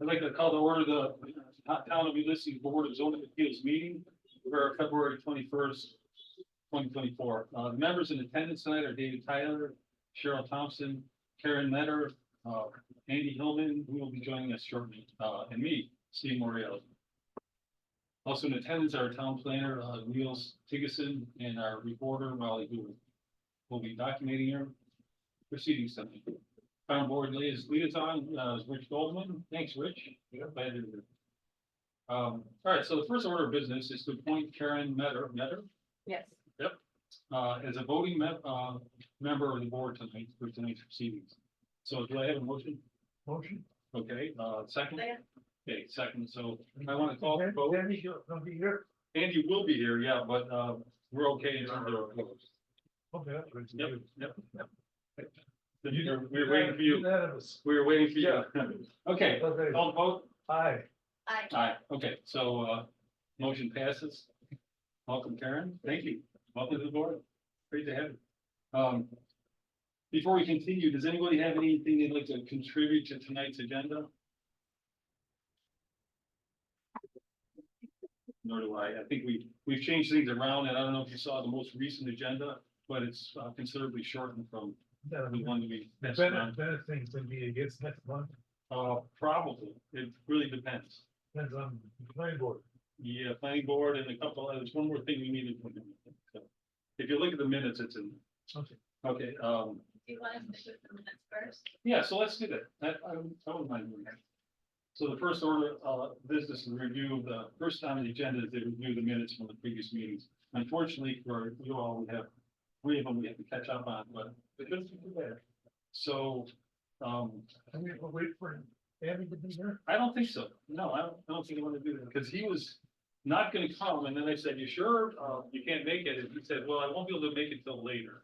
I'd like to call to order the Town of Ulysses Board of Zoning Appeals meeting for February 21st, 2024. The members in attendance tonight are David Tyler, Cheryl Thompson, Karen Metter, Andy Hillman, who will be joining us shortly, and me, Steve Morrell. Also in attendance are our town planner, Niels Tigeson, and our reporter, Molly Dewey. Will be documenting your proceedings tonight. Town board liaison, is Rich Goldman. Thanks, Rich. Yeah, glad you're here. All right, so the first order of business is to appoint Karen Metter. Yes. Yep. As a voting member of the board tonight for tonight's proceedings. So do I have a motion? Motion. Okay, second? Second. Okay, second. So I want to call for vote. Andy, gonna be here? Andy will be here, yeah, but, we're okay in terms of. Okay, that's right. Yep. We were waiting for you. Unanimous. We were waiting for you. Okay, Okay. call the vote. Aye. Aye. Aye, okay, so, motion passes. Welcome, Karen. Thank you. Welcome to the board. Great to have you. Before we continue, does anybody have anything they'd like to contribute to tonight's agenda? Nor do I. I think we've changed things around, and I don't know if you saw the most recent agenda, but it's considerably shortened from the one that we. Better things than be against next month, Probably. It really depends. depends on the planning board. Yeah, planning board and a couple, there's one more thing we needed. So, if you look at the minutes, it's in. Okay. Okay, Do you want us to do the minutes first? yeah, so let's do that. I wouldn't mind doing that. So the first order of business is review of the first time on the agenda is to review the minutes from the previous meetings. Unfortunately for you all, we have 3 of them we have to catch up on, but it doesn't do that. So, And we will wait for Andy to be here. I don't think so. No, I don't think I want to do that because he was not going to come. And then I said, you sure you can't make it? And he said, well, I won't be able to make it till later.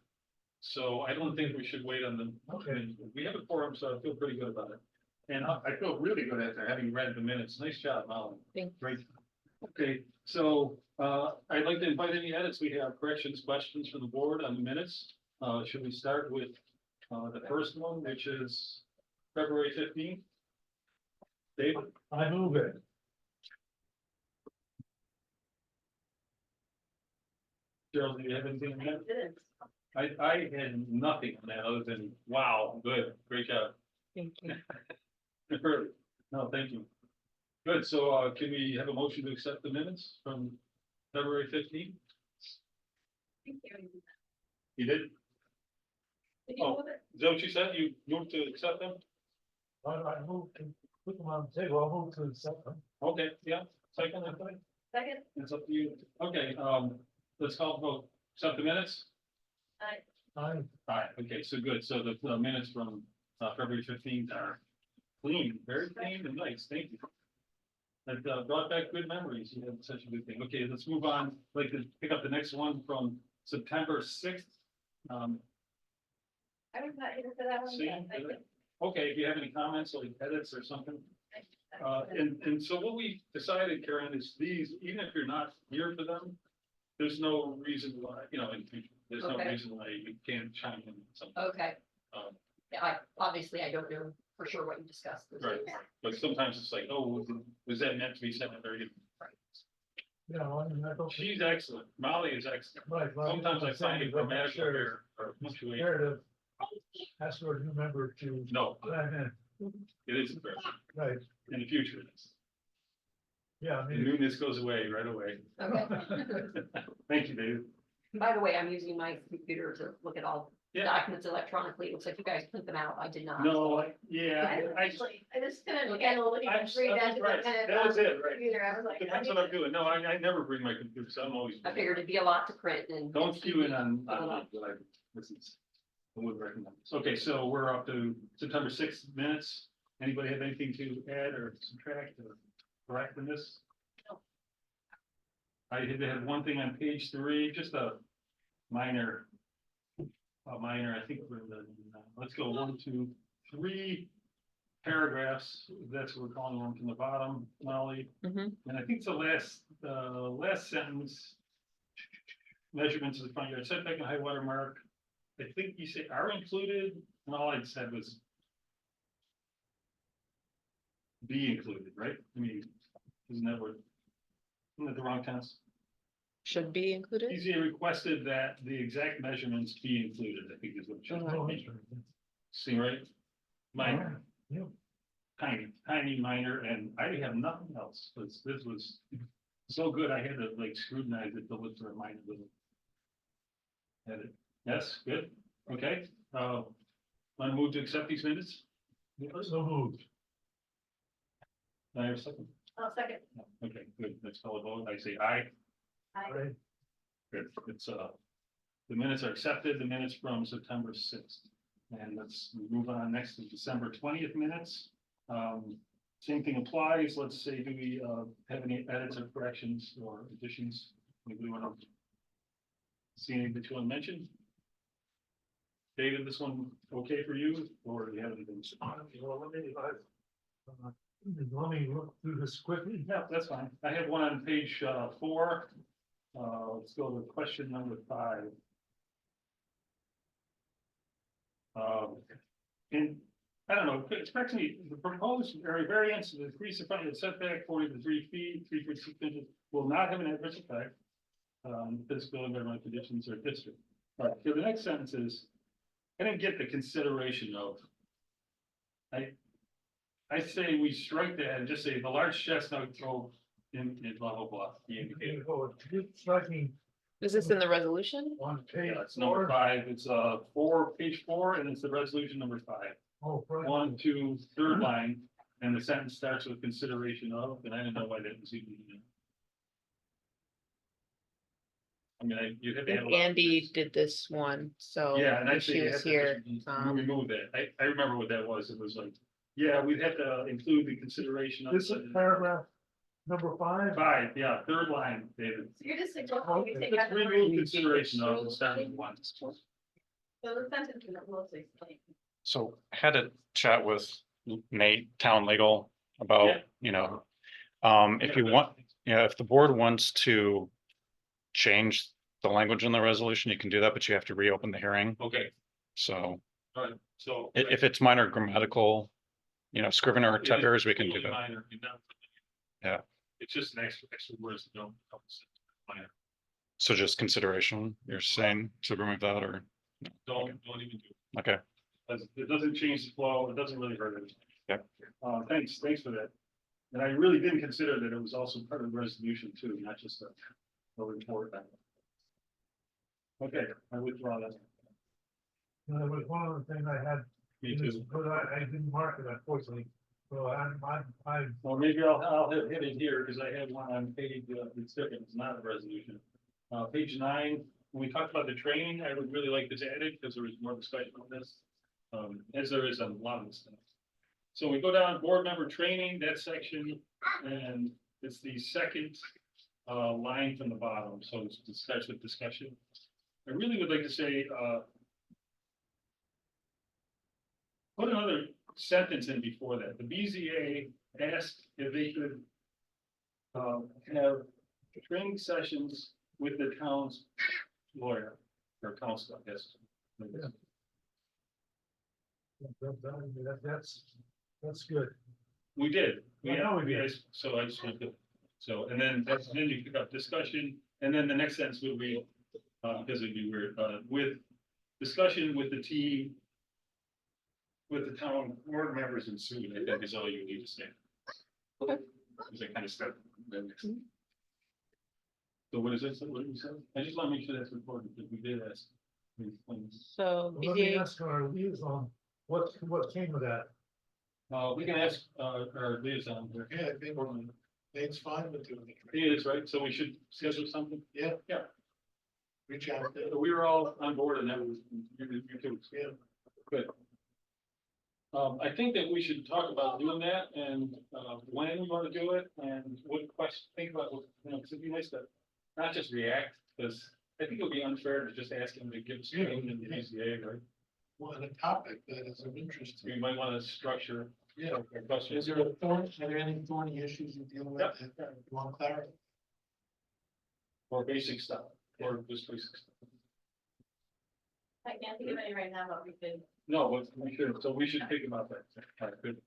So I don't think we should wait on them. Okay. We have a quorum, so I feel pretty good about it. And I feel really good after having read the minutes. Nice job, Molly. Thank Great. Okay, so I'd like to invite any edits. We have corrections, questions from the board on the minutes. Should we start with the first one, which is February 15th? David? I move it. Cheryl, do you have anything on that? I had nothing on that other than, wow, good, great job. Thank you. No, thank you. Good, so can we have a motion to accept the minutes from February 15th? You did? Did you Oh. move it? Is that what you said? You moved to accept them? I move to put them on the table. I'll move to accept them. Okay, yeah, second, I think. Second. It's up to you. Okay, let's call the vote. Accept the minutes? Aye. Aye. All right, okay, so good. So the minutes from February 15th are clean, very clean and nice. Thank you. That brought back good memories. You had such a good thing. Okay, let's move on. I'd like to pick up the next one from September 6th. I was not here for that one. See, but I think- okay, if you have any comments or edits or something. I- And so what we decided, Karen, is these, even if you're not here for them, there's no reason why, in future, there's no Okay. reason why you can't chime in something. Okay. Um, Yeah, obviously, I don't know for sure what you discussed. this Right, evening. but sometimes it's like, oh, was that meant to be said? Yeah, well, I mean, I don't. She's excellent. Molly is excellent. Right. well, Sometimes I I'm saying find it is I'm grammatical sure- error or punctuation. Fair to ask for a new member to. No, chime in. it isn't fair. Right, In the future, it is. yeah, I The mean. newness goes away right away. Okay. Thank you, Dave. By the way, I'm using my computer to look at all Yeah. documents electronically. It looks like you guys print them out. I did not. No, yeah, I just couldn't look at it, look I'm at read that. right. and That was it, right? computer, I was like. Depends what I'm doing. No, I never bring my computer, so I'm always. I figured it'd be a lot to print and. Don't cue in on what I, this is, I would recommend. Okay, so we're up to September 6th minutes. Anybody have anything to add or subtract or correct in this? No. I did have one thing on page 3, just a minor, I think we're in the, let's go 1, 2, 3 paragraphs. That's what we're calling one from the bottom, Molly. Mhm. And I think it's the last sentence. Measurements of the front yard setback and high water mark. I think you say are included, and all I said was. be included, right? I mean, isn't that the wrong tense? Should be included. BZA requested that the exact measurements be included, I think is what it should Oh, be. that's right. See, right? Minor, Yeah. tiny, minor, and I have nothing else, this was so good, I had to like scrutinize it to look for a minor little. Edit. Yes, good, okay, want to move to accept these minutes? So moved. I have a second, Oh, second. okay, good, let's call a vote, I say aye. Right. Good, it's, the minutes are accepted, the minutes from September sixth. And let's move on next to December 20th minutes. Same thing applies, let's say, do we, have any edits or corrections or additions? Anybody want to see anything that you want to mention? David, this one okay for you, or do you have anything? Well, let me look through this quickly. Yeah, that's fine, I have one on page, 4. Let's go to question number 5. And I don't know, it strikes me, the proposed area variance to increase the front yard setback 40 to 3 feet, 3.6 inches will not have an adverse effect. Physical and environmental conditions or district. But so the next sentence is, I didn't get the consideration of. I say we strike that and just say the large chestnut grove in blah, blah, blah. The indicator. It's striking Is this in the resolution? on page. Yeah, it's number 5, it's page 4, and it's the resolution number 5. Oh, right. 1, 2, third line, and the sentence starts with consideration of, and I didn't know why that was even. I mean, you I have to have. think a lot of Andy this. did this one, so Yeah, and I if say she you was have to here. just um, remove that. I remember what that was. It was like, yeah, we'd have to include the consideration of. This is paragraph number 5. 5, yeah, third line, David. So you're just suggesting we take Let's out the remove word. consideration of and start with 1. So the sentence is mostly explained. So had a chat with Nate, town legal, about, Yeah. you know, if you want, if the board wants to change the language in the resolution, you can do that, but you have to reopen the hearing. Okay, So all right, so. if it's minor grammatical, Scrivener It is typos, we can do totally that. minor, you know. Yeah. It's just an extra words that don't help us. Minor. So just consideration, you're saying to remove that, or, Don't even do it. okay, It doesn't change the flow, it doesn't really hurt it. Yep. Thanks for that. And I really didn't consider that it was also part of the resolution too, not just a report. Okay, I withdraw that. There was one other thing I had, Me in this, too. but I didn't mark it unfortunately. So I Well, maybe I'll hit it here because I have one on page, it's different, it's not a resolution. Page 9, when we talked about the training, I would really like this added because there was more discussion on this. As there is on a lot of this stuff. So we go down board member training, that section, and it's the second line from the bottom, so it starts with discussion. I really would like to say, put another sentence in before that. The BZA asked if they could have training sessions with the town's lawyer or counsel, I guess. Yeah. that's good. We did. I know we did. So I just want to, so, and then you pick up discussion, and then the next sentence will be, because it'd be weird, with discussion with the team, with the town board members and soon, I think is all you need to say. Okay. Because I kind of start. So what is it? What did we say? I just want to make sure that's important, because we did ask. So Let me BZA, ask our liaison, what came of that? We can ask, our liaison here. Yeah, I think Nate's fine with doing it. He is, right? So we should schedule something? Yeah. Yeah. Reach out there. We were all on board and that was, you too. Yeah. Good. I think that we should talk about doing that and, when we want to do it and what question, think about, because it'd be nice to not just react, because I think it would be unfair to just ask him to give us training in the BZA, right? Well, and a topic that is of interest to We you. might want to structure Yeah. our questions. Are there any thorny issues you deal with Yep. that you want clarity? Or basic stuff, or just basic stuff. I can't think of any right now, but we could. No, but we should, so we should think about that. All right, good.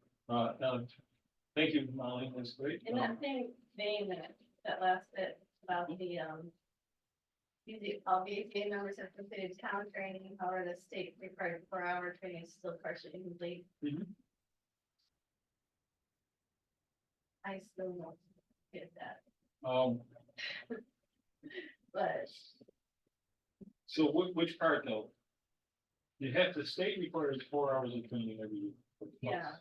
Thank you, Molly, that's great. In that same vein, that last bit about the, all BZA members have completed town training, however, the state required 4-hour training is still partially complete. Mhm. I still don't get that, but So which part though? You have, the state requires 4 hours of training every year. yeah,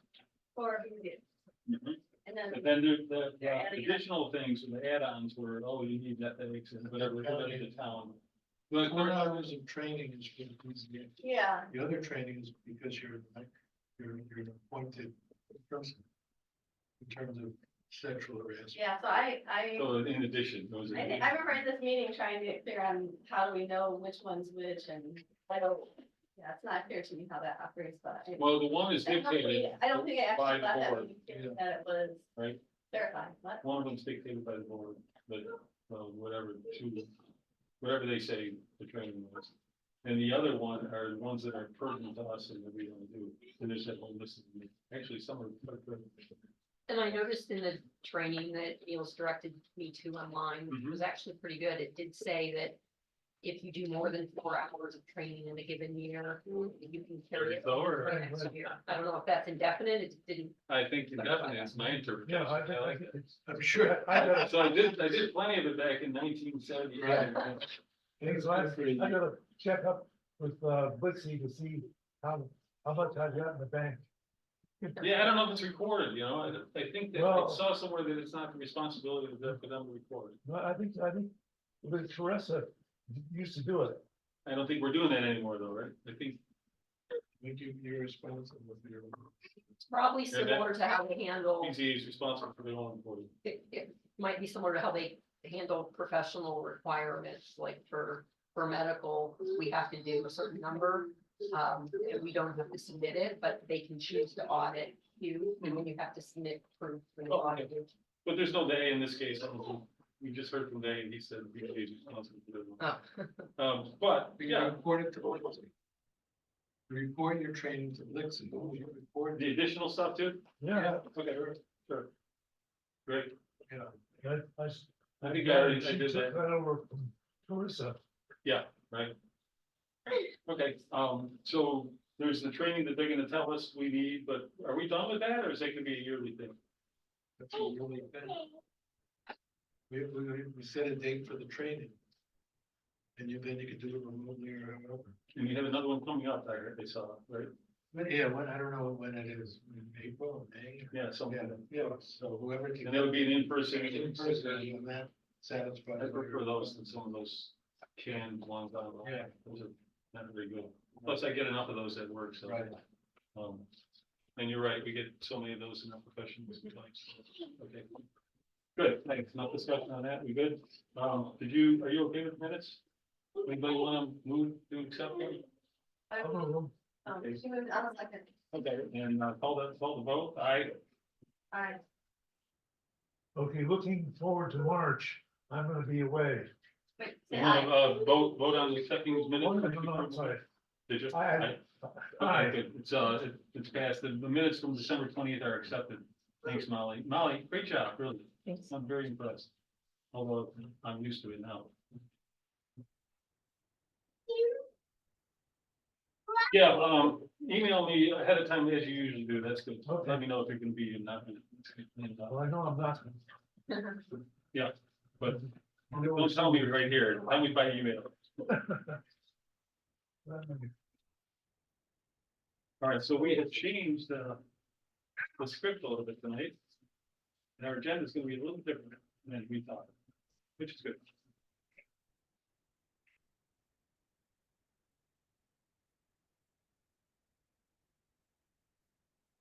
or who did, Mhm. and then, But then the They're adding on. additional things, the add-ons were, oh, you need ethics and whatever, the town. Like, 4 hours of training is for the BZA. yeah, The other training is because you're like, you're an appointed person. In terms of sexual harassment. yeah, so I so in addition, those are. I remember in this meeting trying to get clear on how do we know which one's which, and I don't, yeah, it's not clear to me how that operates, but. Well, the one is dictated. I don't think I by actually the got that, board, when you said that it was Right, verified, what? one of them's dictated by the board, but, whatever, whatever they say the training was. And the other one are the ones that are pertinent to us and that we don't do, and there's that whole list of them. Actually, some are. And I noticed in the training that Neil's directed me to online, which was actually pretty good. It did say that if you do more than 4 hours of training in a given year, you can carry it over the next year. I don't know if that's indefinite. It didn't. I think indefinite is my interpretation. Yeah, I think it's. I'm sure. I got So I did plenty of it back in 1978. I gotta check up with, Blixie to see how much I got in the bank. Yeah, I don't know if it's recorded, you know, I think that I Well- saw somewhere that it's not the responsibility of them for them to record. No, I think, but Teresa used to do it. I don't think we're doing that anymore though, right? I think, You're responsible for your. It's probably Yeah, that- similar to how they handle, BZA is responsible for their own employees. it might be similar to how they handle professional requirements, like for medical, we have to do a certain number. And we don't have to submit it, but they can choose to audit you, and then you have to submit proof for the Oh, okay. audit. But there's no day in this case, I don't think, we just heard from Day and he said BZA is responsible for their own. Oh. But, You yeah, report it to Blixie. You report your training to Blixie, you report the additional stuff too? Yeah, Okay, sure. Great, I think I already she did took that. over from Teresa. right. Okay, so there's the training that they're gonna tell us we need, but are we done with that, or is that gonna be a yearly thing? That's a yearly thing. We set a date for the training. And then you can do it remotely or however. And you have another one coming up, I heard they saw, right? But yeah, I don't know when it is, in April or May. Yeah, something like that. Yeah, so whoever. can- And that would be an in-person. In person, and that satisfies. I prefer those than some of those canned ones. Yeah. Those are not very good. Plus, I get enough of those at work, so. Right. And you're right, we get so many of those in our profession. Okay. Good, thanks. Enough discussion on that. We good? Are you okay with minutes? Anybody want to move to accept them? I I don't moved, know. she moved on a second, Okay, and call the vote. alright, Okay, looking forward to March, I'm gonna be away. wait, You say want aye. to vote on accepting these Oh, minutes? no, I'm sorry. Did you? Aye. Okay, good. It's passed. The minutes from December 20th are accepted. Thanks, Molly. Molly, great job, really. Thanks. I'm very impressed. Although I'm used to it now. Yeah, email me ahead of time as you usually do. That's good. Okay. Let me know if you're gonna be in that. Well, I know I'm not. But don't tell me right here. Tell me by email. All right, so we have changed the script a little bit tonight. And our agenda is gonna be a little different than we thought, which is good.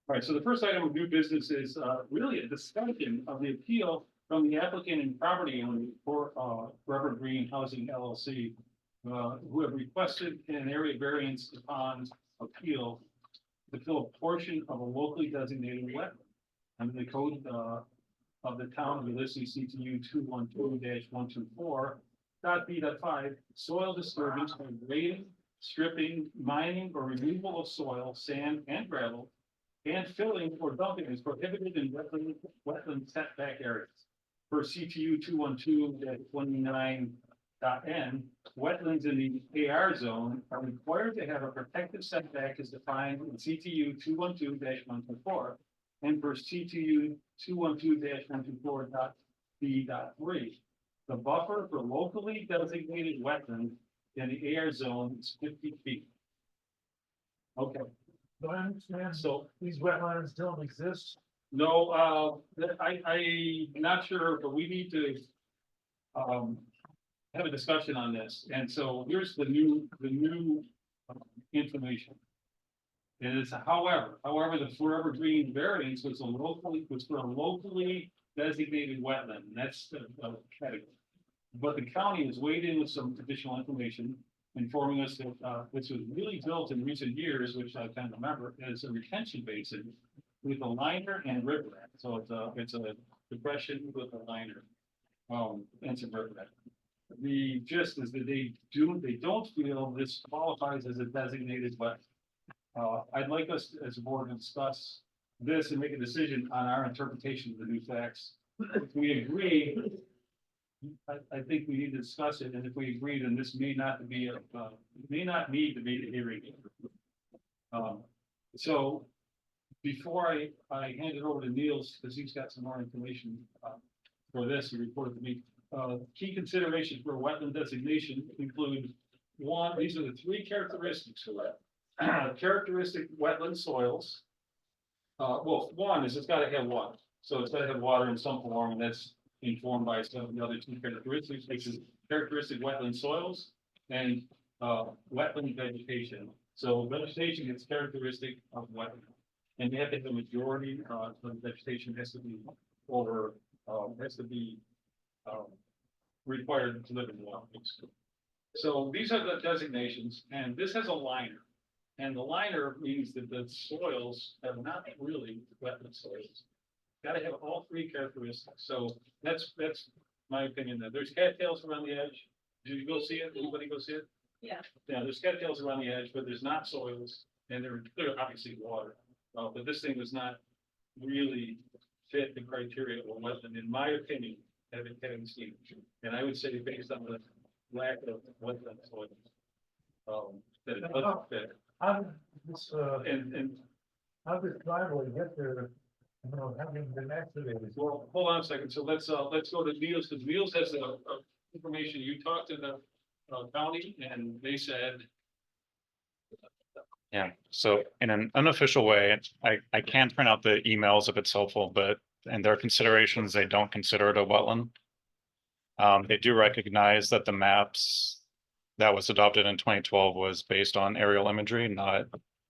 All right, so the first item of new business is really a discussion of the appeal from the applicant and property owner for Forever Green Housing LLC, who have requested an area variance upon appeal to fill a portion of a locally designated wetland under the code of the town of Ulysses CTU 212-124.B.5, soil disturbance by grading, stripping, mining, or removal of soil, sand, and gravel and filling or dumping is prohibited in wetland setback areas. For CTU 212-29.n, wetlands in the AR zone are required to have a protective setback as defined in CTU 212-124 and for CTU 212-124.b.3. The buffer for locally designated wetlands in the AR zone is 50 feet. Okay, Do I understand? so These wetlands don't exist? no, I'm not sure, but we need to have a discussion on this. And so here's the new information. And it's however, the forever green variance was for a locally designated wetland, and that's the category. But the county is weighed in with some additional information, informing us that this was really built in recent years, which I kind of remember, as a retention basin with a liner and riverbed. So it's a depression with a liner, and some riverbed. The gist is that they don't feel this qualifies as a designated wetland. I'd like us as a board to discuss this and make a decision on our interpretation of the new facts. If we agree, I think we need to discuss it, and if we agree, then this may not be may not need to be a hearing. So before I hand it over to Niels, because he's got some more information for this, he reported to me. Key considerations for wetland designation include one, these are the three characteristics for that. Characteristic wetland soils. Well, one is it's got to have water, so it's got to have water in some form, and that's informed by some of the other two characteristics, which is characteristic wetland soils and wetland vegetation. So vegetation is characteristic of wetland, and you have to have a majority of the vegetation has to be over required to live in water. So these are the designations, and this has a liner. And the liner means that the soils have not really wetland soils. Got to have all three characteristics. So that's my opinion. There. There's cattails around the edge. Did you go see it? Anybody go see it? Yeah. Yeah, there's cattails around the edge, but there's not soils, and there's obviously water. But this thing does not really fit the criteria of a wetland, in my opinion, having seen it. And I would say based on the lack of wetland soils, that it doesn't fit. How did this, And how did driveway get there, you know, having been activated? well, hold on a second. So let's go to Niels, because Niels has the information. You talked to the county, and they said. Yeah, so in an unofficial way, I can print out the emails if it's helpful, but in their considerations, they don't consider it a wetland. They do recognize that the maps that was adopted in 2012 was based on aerial imagery, not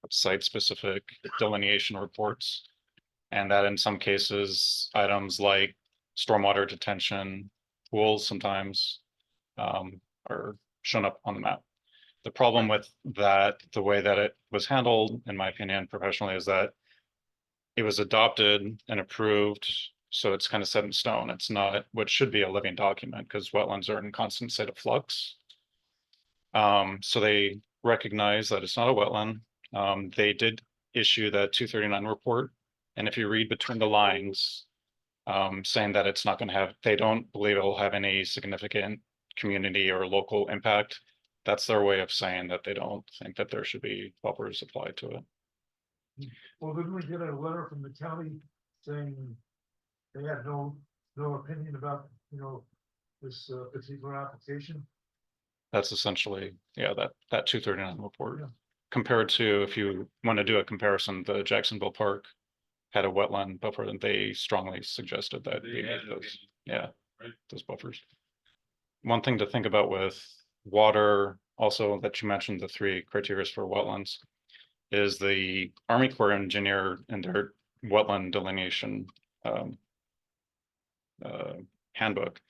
site-specific delineation reports. And that in some cases, items like stormwater detention, pools sometimes are shown up on the map. The problem with that, the way that it was handled, in my opinion, professionally, is that it was adopted and approved, so it's kind of set in stone. It's not what should be a living document, because wetlands are in constant state of flux. So they recognize that it's not a wetland. They did issue that 239 report, and if you read between the lines, saying that it's not going to have, they don't believe it will have any significant community or local impact. That's their way of saying that they don't think that there should be buffers applied to it. Well, didn't we get a letter from the county saying they had no opinion about, you know, this particular application? That's essentially, yeah, that 239 report. Yeah. Compared to, if you want to do a comparison, the Jacksonville Park had a wetland buffer, and they strongly suggested that we need those, those buffers. One thing to think about with water, also that you mentioned the three criteria for wetlands, is the Army Corps engineer in their wetland delineation handbook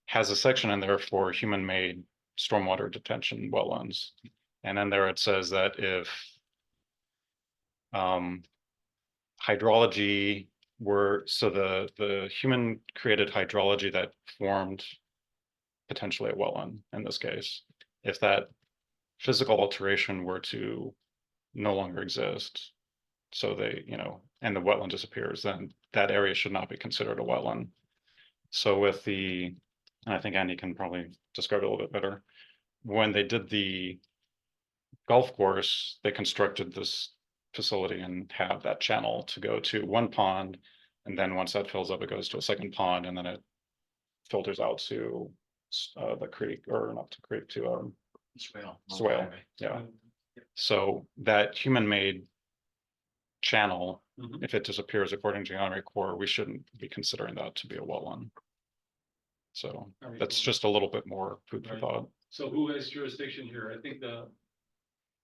has a section in there for human-made stormwater detention wetlands. And then there it says that if hydrology were, so the human created hydrology that formed potentially a wetland in this case, if that physical alteration were to no longer exist, So they, and the wetland disappears, then that area should not be considered a wetland. So with the, and I think Andy can probably describe it a little bit better. When they did the golf course, they constructed this facility and have that channel to go to one pond. And then once that fills up, it goes to a second pond, and then it filters out to the creek, or not to creek, to swale, yeah. So that human-made channel, Mhm. if it disappears according to the Army Corps, we shouldn't be considering that to be a wetland. So Army that's Corps. just a little bit more food for Right. thought. So who has jurisdiction here? I think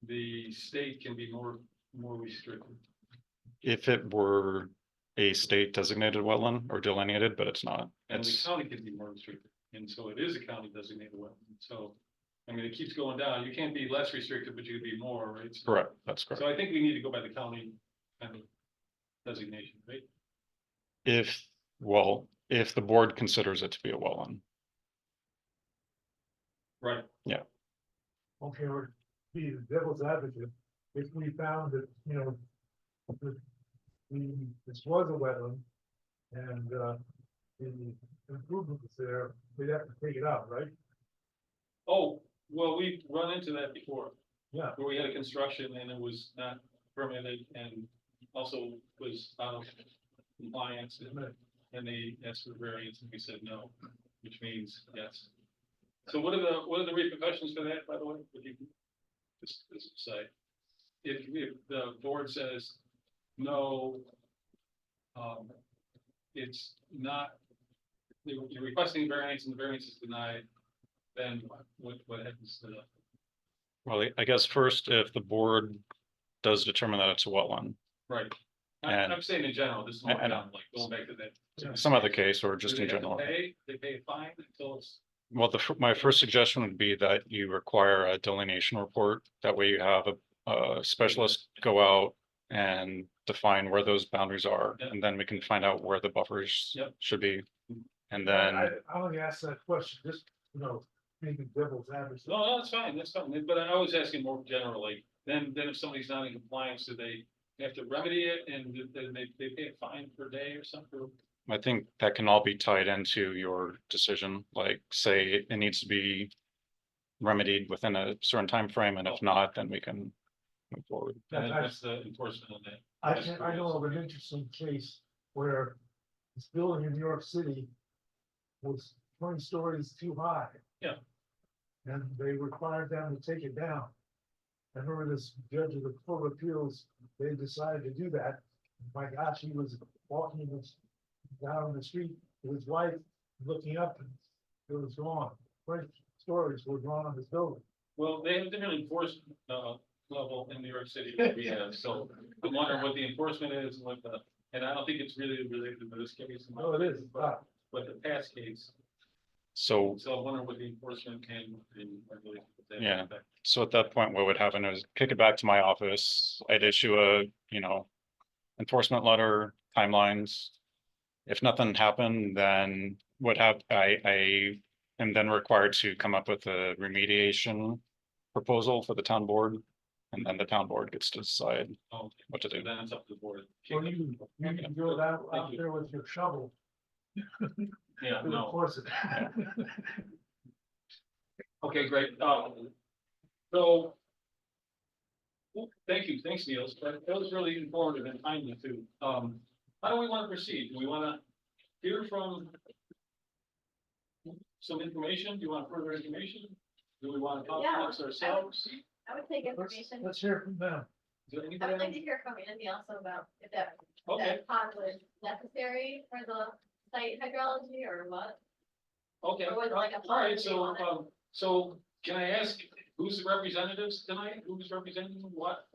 the state can be more restricted. If it were a state designated wetland or delineated, but it's not. And the It's county can be more restricted, and so it is a county designated wetland, so. I mean, it keeps going down, you can't be less restricted, but you could be more, right? So- correct, that's correct. So I think we need to go by the county kind of designation, right? If the board considers it to be a wetland, Right. Okay, or be the devil's advocate, if we found that, that this was a wetland. And the improvement was there, we'd have to take it out, right? Oh, well, we've run into that before, Yeah, where we had a construction and it was not permitted and also was out of compliance. And they asked for variance and we said no, which means yes. So what are the repercussions for that, by the way? Would you just say? If the board says no, it's not, you're requesting variance and the variance is denied, then what happens to that? well, I guess first, if the board does determine that it's a wetland, Right. And- I'm saying in general, this is more I know. down, like going back to that. some other case, or Do just they in have to general. pay? They pay a fine until it's, Well, my first suggestion would be that you require a delineation report. That way you have a specialist go out and define where those boundaries are, Yep. and then we can find out where the buffers Yep. should be. And I then, only asked that question, just, being devil's advocate. no, that's fine, but I was asking more generally, then if somebody's not in compliance, do they have to remedy it and then they pay a fine per day or something? I think that can all be tied into your decision, like, say it needs to be remedied within a certain time frame, and if not, then we can move forward. And that's the enforcement on that. I know of an interesting case where this building in New York City was 20 stories too high. Yeah. And they required them to take it down. I remember this judge of the Court of Appeals, they decided to do that. My gosh, he was walking down the street with his wife, looking up, and it was gone. 20 stories were gone on this building. Well, they have a different enforcement level in New York City than we have, so I'm wondering what the enforcement is and and I don't think it's really related to this case. No, it is. But the past case, So, so I wonder what the enforcement can regulate. Yeah. so at that point, what would happen is kick it back to my office. I'd issue a, enforcement letter, timelines. If nothing happened, then I am then required to come up with a remediation proposal for the town board. And then the town board gets to decide Oh, what to so do. then it's up to the board. Well, you can go out there with your shovel Yeah, to no, enforce it. okay, great, so. Thanks Niels, that was really informative and timely too, how do we want to proceed? Do we want to hear from some information? Do you want further information? Do we want to talk Yeah, amongst ourselves? I would take information. Let's hear from them. Is there I anybody? would like to hear from Andy also about if that Okay, pond was necessary for the site hydrology or what. okay, Or was it like a all right, pond they wanted? so can I ask, who's the representatives tonight? Who's representing what?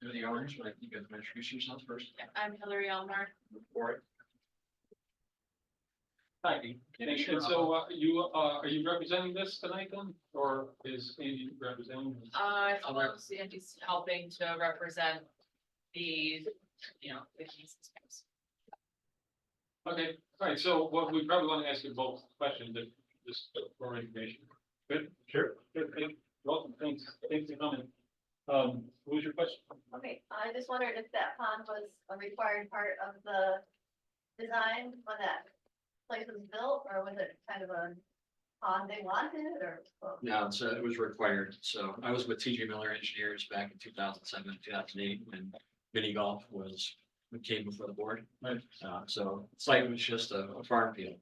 You're the owners, but I think you guys want to introduce yourselves first. I'm Hillary Elmer. Or Hi, and so, are you representing this tonight then, or is Andy representing? Suppose Andy's helping to represent the, the cases. Okay, all right, so what we probably want to ask you both questions, just for information. Good? Sure. Good, welcome, thanks for coming. What was your question? Okay, I just wondered if that pond was a required part of the design when that place was built, or was it kind of a pond they wanted, or? No, so it was required. So I was with TJ Miller Engineers back in 2007, 2008, when mini golf came before the board. Right. So site was just a farm field.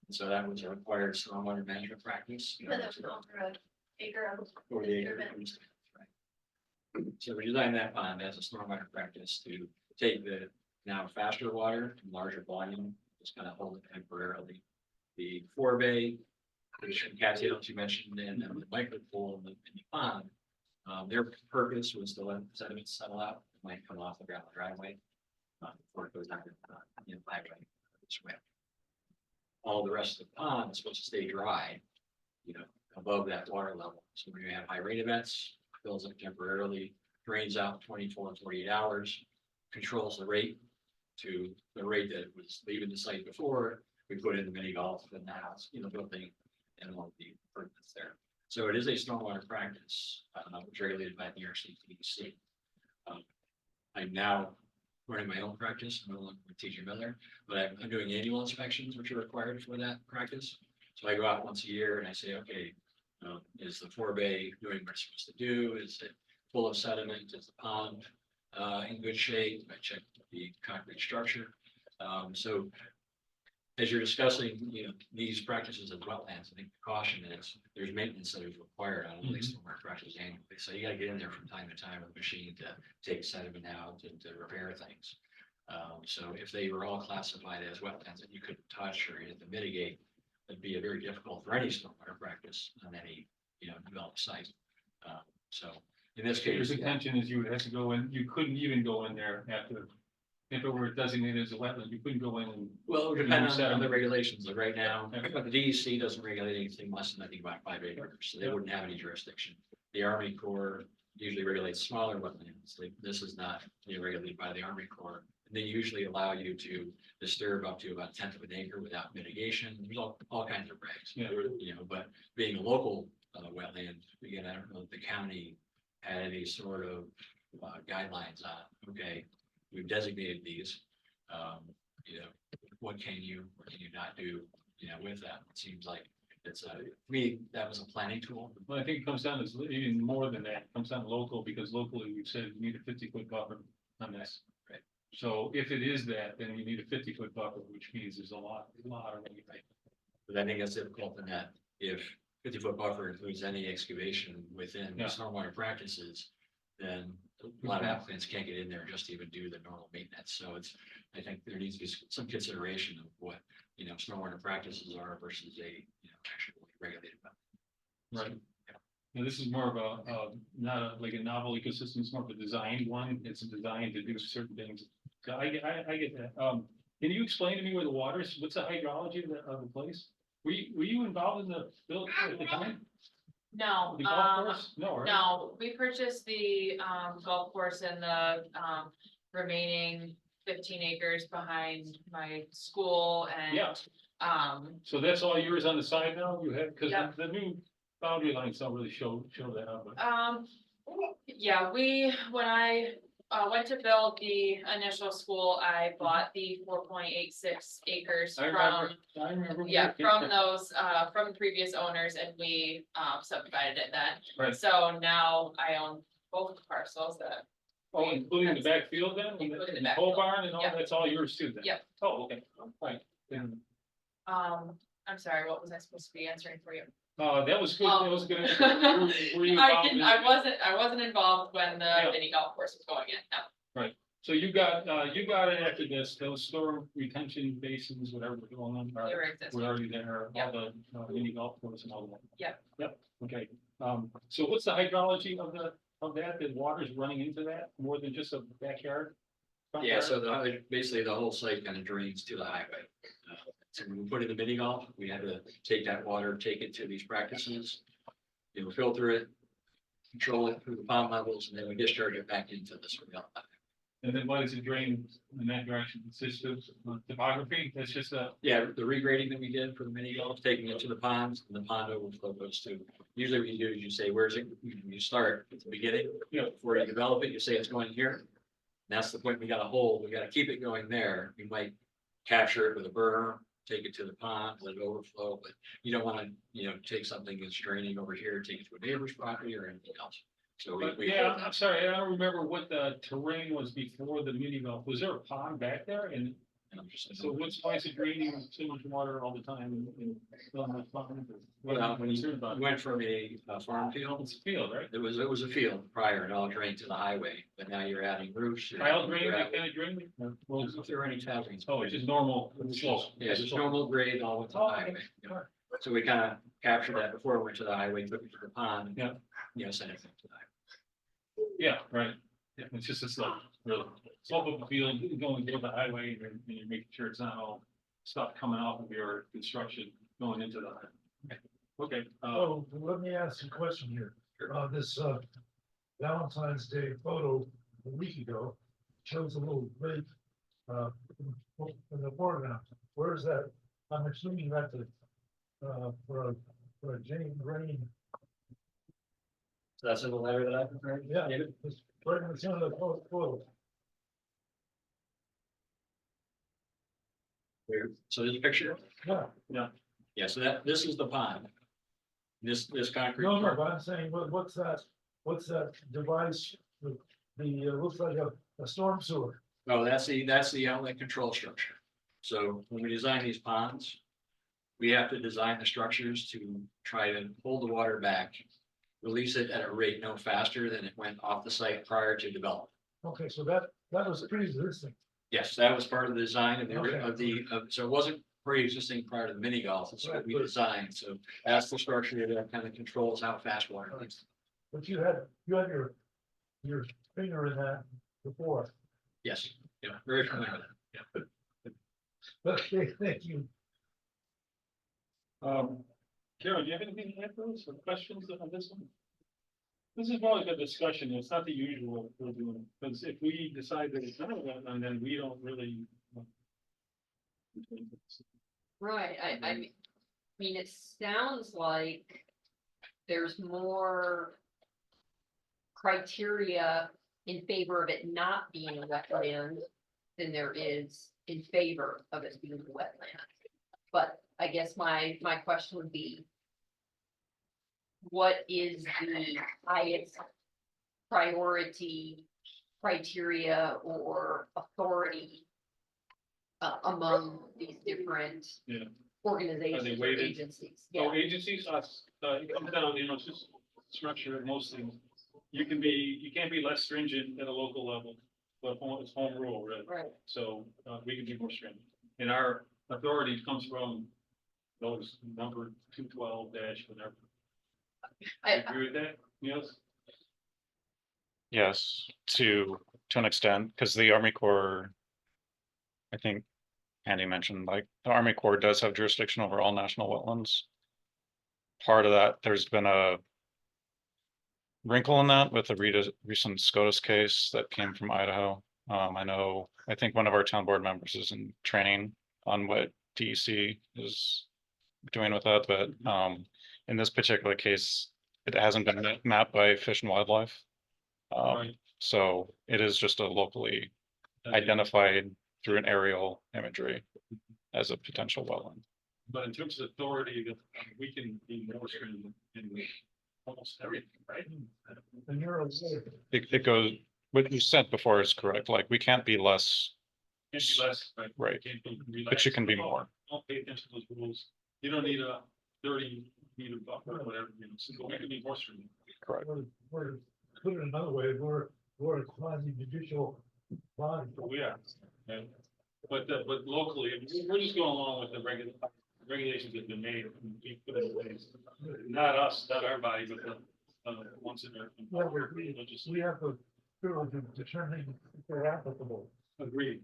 And so that was a required stormwater management practice. Because it was over an acre of Over the acre. disturbance. Right. So we designed that pond as a stormwater practice to take the now faster water, larger volume, just kind of hold it temporarily. The 4-bay, which cattails you mentioned, and the micro pool in the pond, their purpose was to let sediment settle out, it might come off the gravel driveway. Before it goes down the highway, swim. All the rest of the pond is supposed to stay dry, above that water level. So when you have high rain events, fills up temporarily, drains out 24 and 48 hours, controls the rate to the rate that it was leaving the site before. We put in the mini golf and the house, building and all the improvements there. So it is a stormwater practice, which is regulated by the New York State DEC. I'm now running my own practice, I'm no longer with TJ Miller, but I'm doing annual inspections, which are required for that practice. So I go out once a year and I say, okay, is the 4-bay doing what it's supposed to do? Is it full of sediment? Is the pond in good shape? I check the concrete structure. So as you're discussing, these practices as wetlands, I think the caution is there's maintenance that is required on all these stormwater practices annually. So you gotta get in there from time to time with a machine to take sediment out and to repair things. So if they were all classified as wetlands that you couldn't touch or you had to mitigate, it'd be a very difficult for any stormwater practice on any, developed site. So in this Your case. contention is you would have to go in, you couldn't even go in there after, if it were designated as a wetland, you couldn't go in and. Well, it would depend on the regulations, like right now, the DEC doesn't regulate anything less than, I think, about 5 acres, so they wouldn't have any jurisdiction. The Army Corps usually regulates smaller wetlands, this is not regulated by the Army Corps. And they usually allow you to disturb up to about 1/10 of an acre without mitigation, there's all kinds of regs. Yeah. But being a local wetland, again, I don't know if the county had any sort of guidelines on, okay, we've designated these, what can you not do, with that? It seems like it's to me, that was a planning tool. Well, I think it comes down to even more than that, it comes down to local, because locally we've said you need a 50-foot buffer on this. Right. So if it is that, then you need a 50-foot buffer, which means there's a lot of anything. But I think that's difficult in that if 50-foot buffer includes any excavation within the Yeah. stormwater practices, then a lot of applicants can't get in there just to even do the normal maintenance. So I think there needs to be some consideration of what, stormwater practices are versus a, actually regulated. Right. Now, this is more of not like a novel ecosystem, it's more of a designed one, it's designed to do certain things. So I get that. Can you explain to me where the water is, what's the hydrology of the place? Were you involved in the build at the time? No, The golf course? No, right? no, we purchased the golf course and the remaining 15 acres behind my school and. Yeah. So that's all yours on the side now, you have, because Yep. the new boundary lines don't really show that up, but. Yeah, when I went to build the initial school, I bought the 4.86 acres I from. remember. Yeah, from those, from the previous owners, and we subdivided it then. Right. So now I own both the parcels that. Oh, including the backfield then? Including the And pole backfield. barn and all, Yep. that's all yours too then? Yep. Oh, okay, fine. Then, I'm sorry, what was I supposed to be answering for you? that was good, that was good. Were you I involved didn't, in- I wasn't involved when the Yeah. mini golf course was going in, no. So you got it after this, those storm retention basins, whatever were going on, They were existing. were already there, all Yep. the mini golf course and all that. Yep. Yep, okay, so what's the hydrology of that, the water's running into that, more than just a backyard? Front Yeah, yard? so basically the whole site kind of drains to the highway. So when we put in the mini golf, we had to take that water, take it to these practices. Filter it, control it through the pond levels, and then we discharge it back into the swale. And then what does it drain in that direction? Consist of topography? That's just a, Yeah, the regrading that we did for the mini golf, taking it to the ponds, and the pond overflow goes to, usually what you do is you say, where's it, you start at the beginning, before you develop it, you say it's going here. And that's the point, we got a hole, we gotta keep it going there, we might capture it with a berm, take it to the pond, let it overflow, but you don't wanna, take something that's draining over here, take it to a neighbor's property or anything else. So but we. yeah, I'm sorry, I don't remember what the terrain was before the mini golf. Was there a pond back there? And so why is it draining so much water all the time and on that pond? What Well, am I when you concerned about? went from a farm field, It's a field, right? it was a field prior, and all drained to the highway, but now you're adding roofs. you're Tile adding drain, gravel. that kind of drain? Well, If there are any tile drains. oh, it's just normal slope. Yeah, just normal grade all with the Oh, highway. okay. you know. So we kind of captured that before we went to the highway, took it to the pond. Yeah. Sent it to the highway. Yeah, right. Yeah, it's just a slope, really. Slope of the field, going to the highway and you're making sure it's not all stuff coming off of your construction going into the highway. Okay, Oh, let me ask you a question here. This, Valentine's Day photo a week ago shows a little lake, in the foreground. Where's that? I'm assuming that's for a Jane Green. So that's in the letter that I prepared. Yeah, David? it's right in the center of the photo. So this picture, Yeah, yeah, so this is the pond. This concrete. no, part. but I'm saying, what's that device? Looks like a storm sewer. Oh, that's the outlet control structure. So when we design these ponds, we have to design the structures to try to hold the water back, release it at a rate no faster than it went off the site prior to development. Okay, so that was pre-existing. Yes, that was part of the design Okay. so it wasn't pre-existing prior to the mini golf, it's what we Right. designed, so that's the structure that kind of controls how fast water leaks. But you had your finger in that before. Yes, yeah, very familiar with that. Okay, thank you. Karen, do you have anything to add to this or questions on this one? This is more like a discussion. It's not the usual we're doing, because if we decide that it's not a wetland, then we don't really. Right, I mean, it sounds like there's more criteria in favor of it not being a wetland than there is in favor of it being a wetland. But I guess my question would be, what is the highest priority criteria or authority among these different Yeah. organizations or weighted? agencies? So Yeah, agencies, it comes down, it's just structure of most things. You can't be less stringent at a local level, but it's home rule, really. right. So, we can be more stringent. And our authority comes from those number 212 dash whatever. I, Agree with that? Yes? Yes, to an extent, because the Army Corps, I think Andy mentioned, like, the Army Corps does have jurisdiction over all national wetlands. Part of that, there's been a wrinkle in that with the recent SCOTUS case that came from Idaho. I think one of our town board members is in training on what DEC is doing with that, but in this particular case, it hasn't been mapped by Fish and Wildlife. Right. So it is just a locally identified through an aerial imagery as a potential wetland. But in terms of authority, we can be more stringent in almost everything, right? And you're aware. It goes, what you said before is correct, like, we can't be less, Can't be less, right? right, Can't be but you can be relaxed. more. Don't pay attention to those rules. You don't need a 30-meter buffer or whatever, so we can be more stringent. Correct. We're, put it another way, we're a quasi judicial body. We are. Yeah. But locally, we're just going along with the regulations that have been made. And we put in place. Not us, not our body, but the ones that are. Yeah, we have the privilege of determining if they're applicable. Agreed.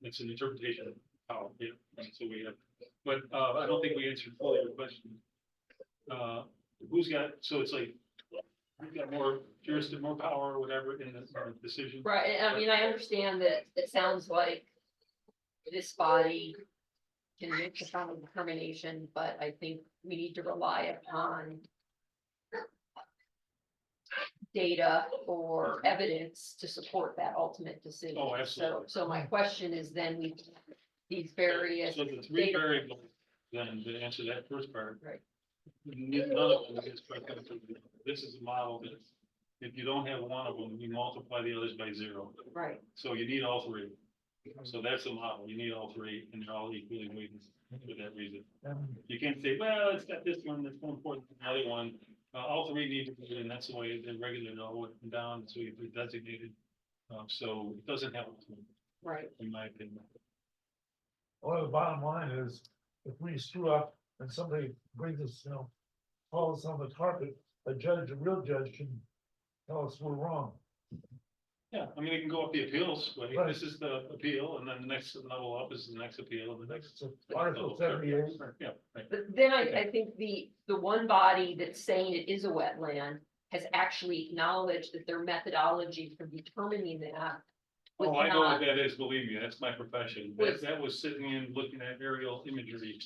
It's an interpretation power, yeah, so we have, but, I don't think we answered fully your question. Who's got, so it's like, you've got more jurisdiction, more power, or whatever in the decision. Right, and I mean, I understand that it sounds like this body can make the final determination, but I think we need to rely upon data or evidence to support that ultimate decision. Oh, absolutely. So my question is then these various So the three data. variables, then to answer that first part. Right. None of them is correct. This is a model that if you don't have one of them, you multiply the others by 0. Right, So you need all three. So that's the model. You need all three and they're all equally weighted for that reason. You can't say, well, it's got this one that's more important than the other one. All three need to be, and that's the way the regular know it and down, so you put designated. So it doesn't have, right. in my opinion. Well, the bottom line is, if we screw up and somebody brings us, calls us on the carpet, a real judge can tell us we're wrong. Yeah, I mean, it can go up the appeals way. Right. This is the appeal, and then the next level up is the next appeal, and the next. So Article 78, Yeah, right. But then I think the one body that's saying it is a wetland has actually acknowledged that their methodology for determining that. was Oh, I know what not- that is, believe me, that's my profession. Was- That was sitting in, looking at aerial imagery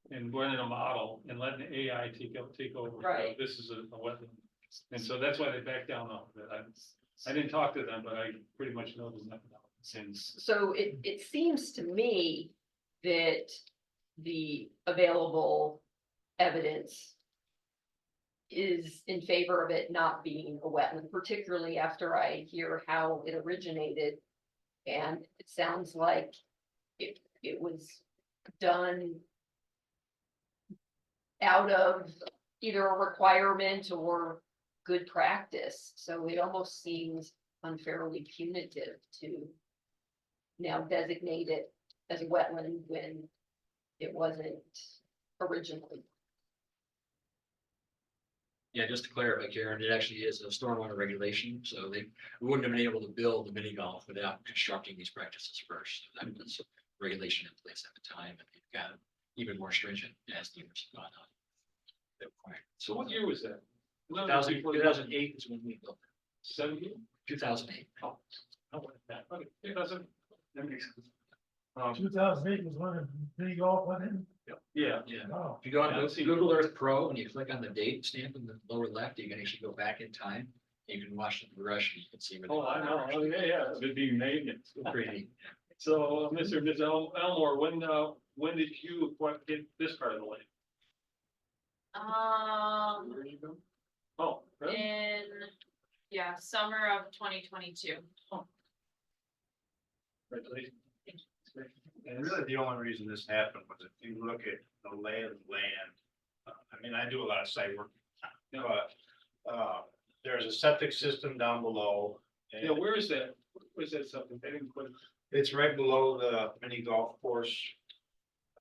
and running a model and letting the AI take over. Right. This is a wetland. And so that's why they backed down off of it. I didn't talk to them, but I pretty much know the methodology. Since, So it seems to me that the available evidence is in favor of it not being a wetland, particularly after I hear how it originated. And it sounds like it was done out of either a requirement or good practice, so it almost seems unfairly punitive to now designate it as a wetland when it wasn't originally. Yeah, just to clarify, Karen, it actually is a stormwater regulation, so we wouldn't have been able to build the mini golf without constructing these practices first. That was a regulation in place at the time, and it got even more stringent as the years have gone on. so what year was that? 2008 is when we built it, 70? 2008. Oh, that, okay, 2000, that makes sense. 2008 was when the mini golf went in. Yeah, Yeah. Oh, If you go on Yeah, I've seen Google Earth Pro and you click on the date stamp in the lower left, you can actually go back in time. You can watch the progression, you can see. where the- oh, I know, oh, yeah, it'd be made, it's Pretty neat. so, Mr. and Ms. Elmore, when did you get this part of the lake? Oh, really? In, yeah, summer of 2022. Congratulations. And really, the only reason this happened was if you look at the lay of the land, I mean, I do a lot of site work. But, there's a septic system down below. and Yeah, where is that? Where's that something? I didn't put. It's right below the mini golf course.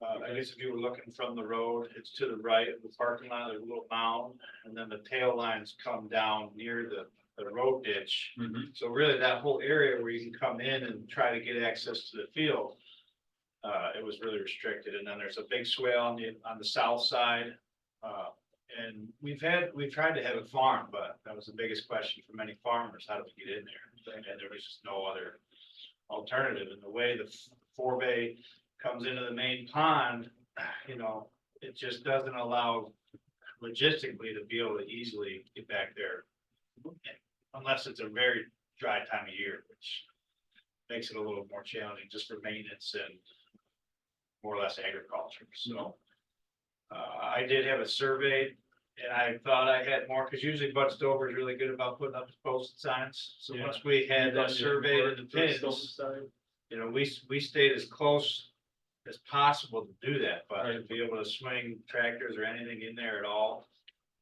I guess if you were looking from the road, it's to the right of the parking lot, there's a little mound, and then the tail lines come down near the road ditch. So really that whole area where you can come in and try to get access to the field, it was really restricted. And then there's a big swale on the south side. And we've tried to have a farm, but that was the biggest question for many farmers, how do we get in there? And there was just no other alternative. And the way the forebay comes into the main pond, it just doesn't allow logistically to be able to easily get back there. Unless it's a very dry time of year, which makes it a little more challenging just for maintenance and more or less agriculture, so. I did have a survey and I thought I had more, because usually Bud Stover is really good about putting up his posted signs. So Yeah. once we had that survey in the pins, we stayed as close as possible to do that, but to be able to swing tractors or anything in there at all,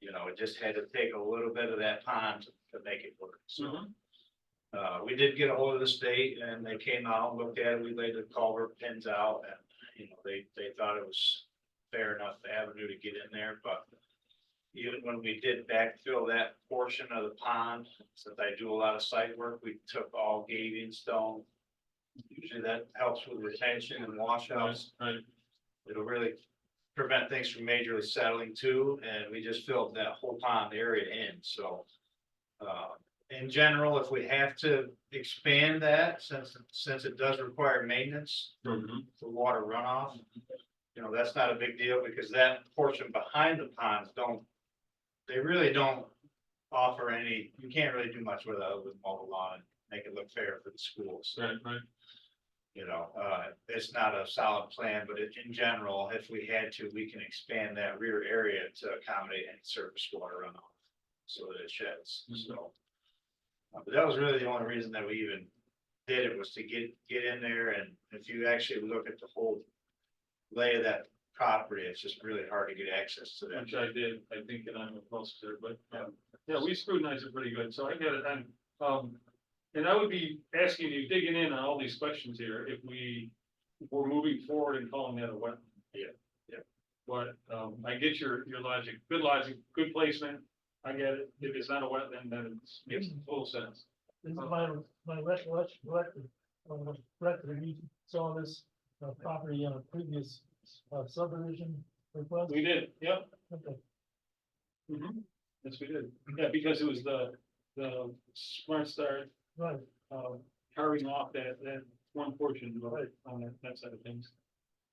it just had to take a little bit of that pond to make it work, so. We did get a hold of the state and they came out, and looked at it, we laid the culvert pins out and, they thought it was fair enough avenue to get in there, but even when we did backfill that portion of the pond, since I do a lot of site work, we took all gaving stone. Usually that helps with retention and washouts. Right. It'll really prevent things from majorly settling too, and we just filled that whole pond area in, so In general, if we have to expand that, since it does require maintenance for water runoff, you know, that's not a big deal because that portion behind the ponds they really don't offer any, you can't really do much with it other than mow the lawn and make it look fair for the schools. Right. You know, it's not a solid plan, but in general, if we had to, we can expand that rear area to accommodate any surface water runoff. So that it sheds, so. But that was really the only reason that we even did it, was to get in there, and if you actually look at the whole lay of that property, it's just really hard to get access to that. Which I did, I think, and I'm close to it, but, yeah, we scrutinized it pretty good, so I get it, and I would be asking you, digging in on all these questions here, if we're moving forward and calling that a wetland. Yeah. But, I get your logic, good placement, I get it, if it's not a wetland, then it makes total sense. This is my recollection, record, you saw this property on a previous subdivision request. We did, yep. Okay. Yes, we did, yeah, because it was the Smart Start, Right, carving off that one portion, right, on that side of things.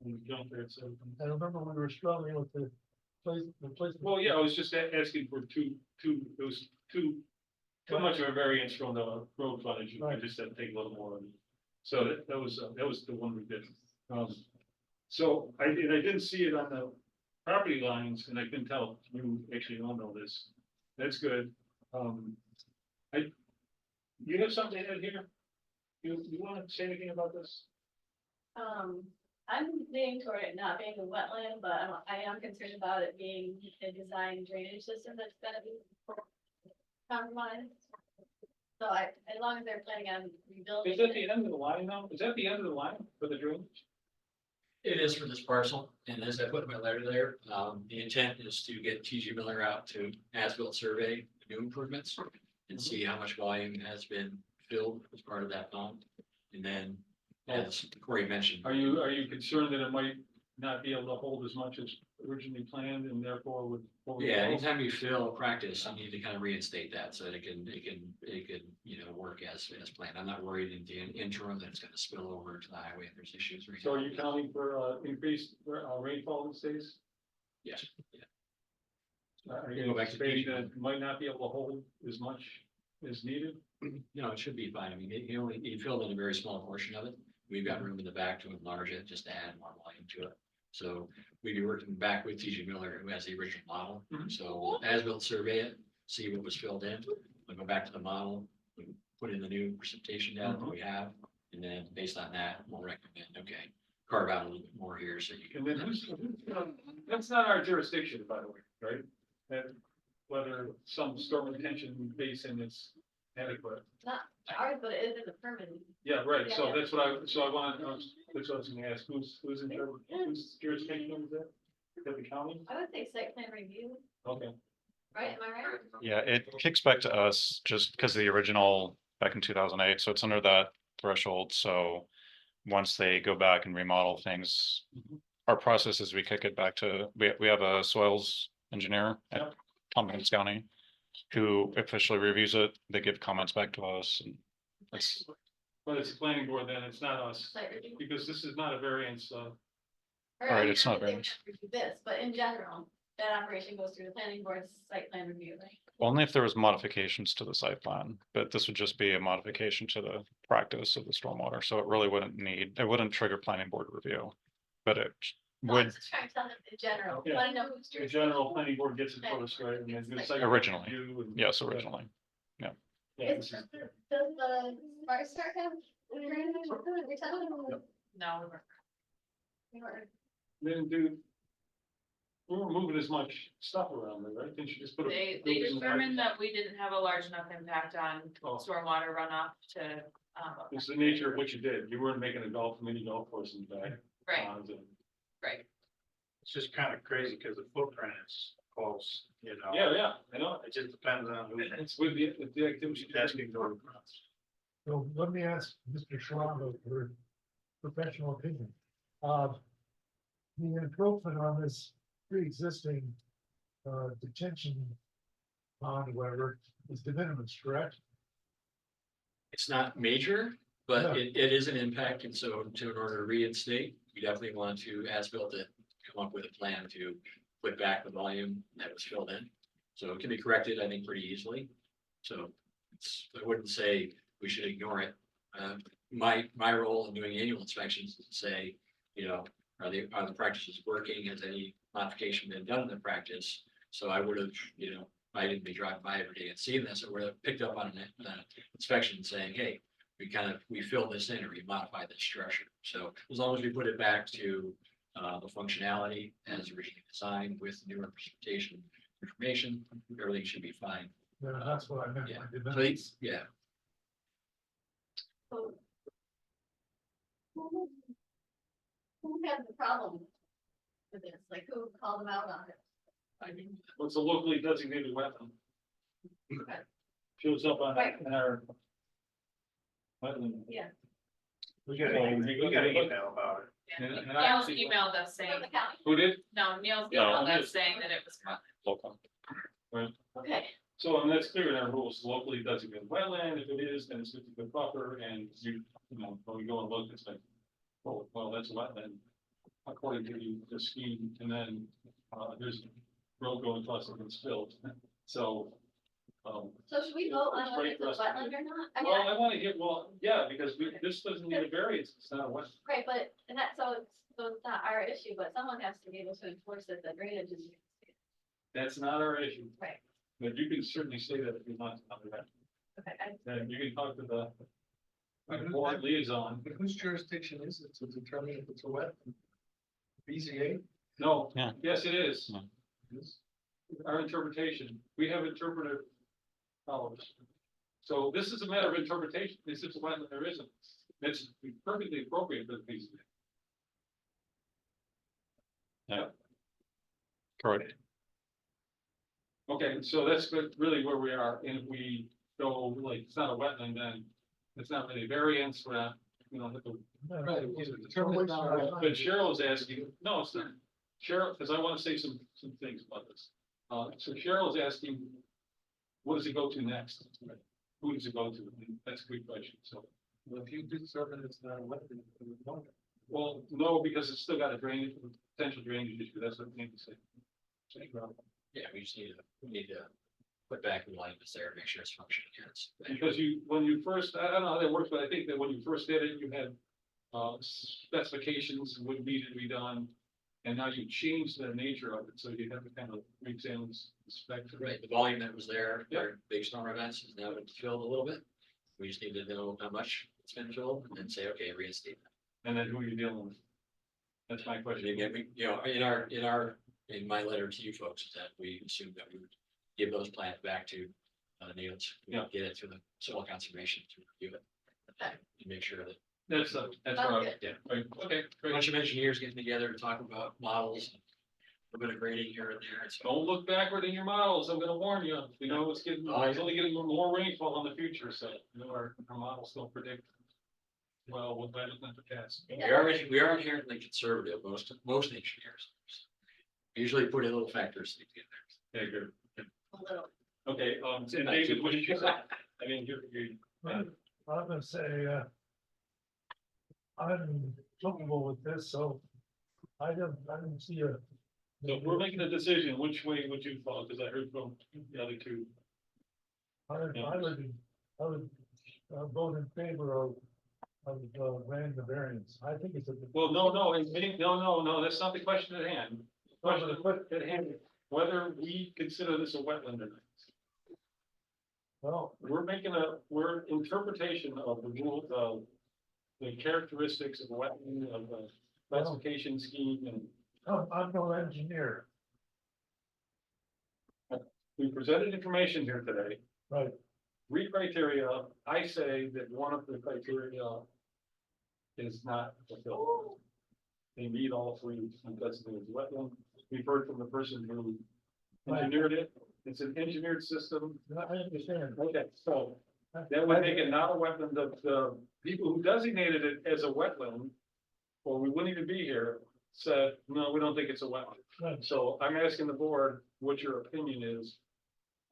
And the junkyard side of things. I remember we were struggling with the place. Well, yeah, I was just asking for it was too much of a variance from the road frontage, I Right. just had to take a little more. So that was the one we did. So I didn't see it on the property lines, and I couldn't tell if you actually don't know this. That's good. You have something in here? You want to say anything about this? I'm leaning toward it not being a wetland, but I am concerned about it being a design drainage system that's gonna be compromised. So as long as they're planning on rebuilding. Is that the end of the line now? Is that the end of the line for the drainage? It is for this parcel, and as I put in my letter there, the intent is to get TG Miller out to as-built survey new improvements and see how much volume has been filled as part of that pond. And then, as Corey mentioned. Are you concerned that it might not be able to hold as much as originally planned and therefore would? Yeah, anytime you fill practice, you need to kind of reinstate that so that it can, you know, work as planned. I'm not worried in the interim that it's gonna spill over to the highway if there's issues. So are you counting for increased rainfall these days? Yes, yeah. Are You you go back to anticipating DG. that it might not be able to hold as much as needed? No, it should be fine. I mean, he filled in a very small portion of it. We've got room in the back to enlarge it, just to add more volume to it. So we'd be working back with TG Miller, who has the original model. Mhm. So we'll as-built survey it, see what was filled in. We'll go back to the model, we put in the new precipitation data that we have. And then based on that, we'll recommend, okay, carve out a little bit more here so you And can. then that's not our jurisdiction, by the way, right? That whether some storm retention basin is adequate. Not ours, but it is in the permitting. Yeah, right, so Yeah. that's what I wanted, that's what I was gonna ask, who's in charge, whose jurisdiction is that? Is that the county? I would say site plan review, Okay, right? Am I right? Yeah, it kicks back to us just because of the original back in 2008, so it's under that threshold, so. Once they go back and remodel things, our process is we kick it back to, we have a soils engineer at Yep. Tompkins County. Who officially reviews it, they give comments back to us, and it's, but it's the planning board then, it's not us, Site review. because this is not a variance, Or Alright, I'm it's sure not that they very would have to do this, but in general, that operation goes through the planning board's site plan review, right? only if there was modifications to the site plan, but this would just be a modification to the practice of the stormwater, so it really it wouldn't trigger planning board review. But it No, I'm would just trying to tell them in general, Yeah. wanna know who's. the general planning board gets it first, right? And then do site Originally. review and- yes, originally. Yeah, Does this is- the Smart Start have? No, Then we were moving as much stuff around there, right? Didn't you just put a? they building in determined that we didn't have a large enough impact on Oh. stormwater runoff to, It's the nature of what you did. You weren't making a mini golf course in the back. right, ponds and- right. It's just kind of crazy because the footprint is close, you know. Yeah, I know. It just depends on who. It's with the activity. Asking for. So let me ask Mr. Shalando for professional opinion. The encroachment on this pre-existing detention pond, whatever, is de minimis, correct? It's not major, but Yeah. it is an impact, and so in order to reinstate, we definitely want to, as built to come up with a plan to put back the volume that was filled in. So it can be corrected, I think, pretty easily. So I wouldn't say we should ignore it. My role in doing annual inspections is to say, are the practices working? Has any modification been done in the practice? So I would have, I didn't be driving by every day and seeing this, I would have picked up on an inspection saying, hey, we filled this in or we modified this structure. So as long as we put it back to the functionality as originally designed with new representation information, everything should be fine. Yeah, that's what I meant Yeah. by de So minimis. yeah, So who had the problem with this? Like, who called them out on it? I mean, What's a locally designated wetland? Okay. Shows up on Right. in our. Wetland. Yeah. We got an email about it. And I Neil's actually- emailed us saying, From the county? Who did? no, Neil's No. emailed us saying that it was. Local. Okay, So, and that's clear in our rules, locally designated wetland, if it is, then it's 50-foot buffer, and when we go and look, it's like, oh, well, that's a wetland. According to the scheme, and then, there's road going across it that's filled, so. so should we vote on whether it's a wetland or not? I mean, Well, I wanna get, yeah, because this doesn't need a variance, it's not a wetland. right, but, and that's, so it's not our issue, but someone has to be able to enforce that the drainage is. That's not our issue. Right. But you can certainly say that if you want to, Okay, then you can talk to the board liaison. But whose jurisdiction is it to determine if it's a wet? BZA? No, Yeah. yes, it is. Yeah. Our interpretation, we have interpretive powers. So this is a matter of interpretation. This is when there isn't. It's perfectly appropriate for the piece. Correct. Okay, so that's really where we are. And if we go like, it's not a wetland, then it's not really a variance. We're not, we don't have to. Right, it's determined it's not a wetland. But Cheryl is asking, no, it's not. Cheryl, because I want to say some things about this. So Cheryl is asking, what does it go to next? Who does it go to? And that's a good question. So, Well, if you determine it's not a wetland, then we don't. well, no, because it's still got a drainage, potential drainage issue. That's what I need to say. yeah, we just need to put back the line that's there, make sure it's functioning. Yes. Because when you first, I don't know how that works, but I think that when you first did it, you had specifications, what needed to be done. And now you change the nature of it, so you have to kind of re-examine, inspect. Right, the volume that was there, Yep. for big storm events is now been filled a little bit. We just need to know how much it's been filled and then say, okay, reinstate that. And then who are you dealing with? That's my And question. again, in my letter to you folks, is that we assumed that we would give those plans back to Niels. Yeah. Get it to the soil conservation to review it. Okay. And make sure that, That's what Sounds I, good. yeah, right, okay, a great. bunch of engineers getting together to talk about models. A bit of grading here and there, so. Don't look backward in your models, I'm gonna warn you, it's only getting more rainfall in the future, so, our models don't predict. Well, what that is not the case. We are inherently conservative, most engineers. We usually put in little factors together. Okay, good. A little. Okay, and David, what did you say? I mean, you, I'm gonna say, I'm comfortable with this, so I didn't see a. so we're making a decision, which way would you follow, because I heard from the other two. I would vote in favor of granting the variance. I think it's a. Well, no, that's not the question at hand. The question at hand, whether we consider this a wetland or not. Well, We're interpretation of the rule of the characteristics of wetland, of the classification scheme, and I'm no engineer, we presented information here today. right? 3 criteria, I say that one of the criteria is not fulfilled. They meet all 3 because it is wetland. We've heard from the person who engineered it. It's an engineered system. I understand. Okay, so that would make it not a wetland. The people who designated it as a wetland, or we wouldn't even be here, said, no, we don't think it's a wetland. Right. So I'm asking the board what your opinion is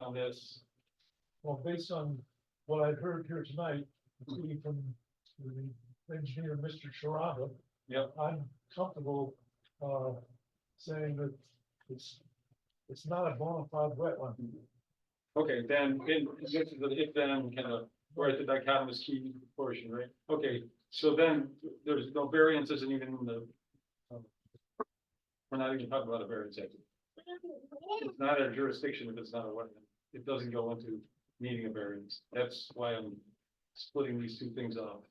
on this? Well, based on what I've heard here tonight, including from the engineer, Mr. Sharada, Yep. I'm comfortable, saying that it's not a bona fide wetland. Okay, then, this is the if then kind of, we're at the dichotomous key portion, right? Okay, so then there's no variance isn't even in the. We're not even talking about a variance. Yet. It's not a jurisdiction if it's not a wetland. It doesn't go into needing a variance. That's why I'm splitting these two things off.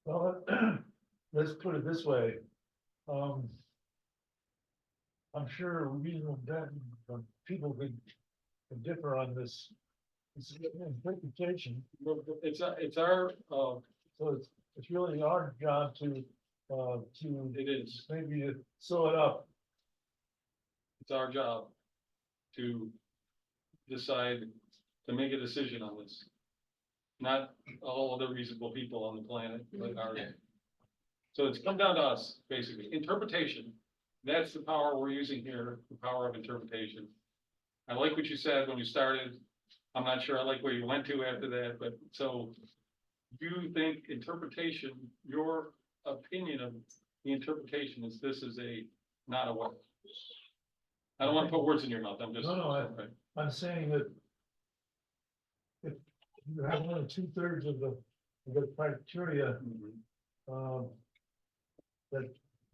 Well, let's put it this way. I'm sure reasonable people could differ on this. It's interpretation, It's our, so it's really our job to it is, maybe sew it up. it's our job to decide, to make a decision on this. Not all other reasonable people on the planet, but our. So it's come down to us, basically, interpretation. That's the power we're using here, the power of interpretation. I like what you said when you started. I'm not sure I like where you went to after that, but so. You think interpretation, your opinion of the interpretation is this is not a wetland. I don't want to put words in your mouth, I'm just. No, I'm saying that if you have only 2/3 of the criteria, that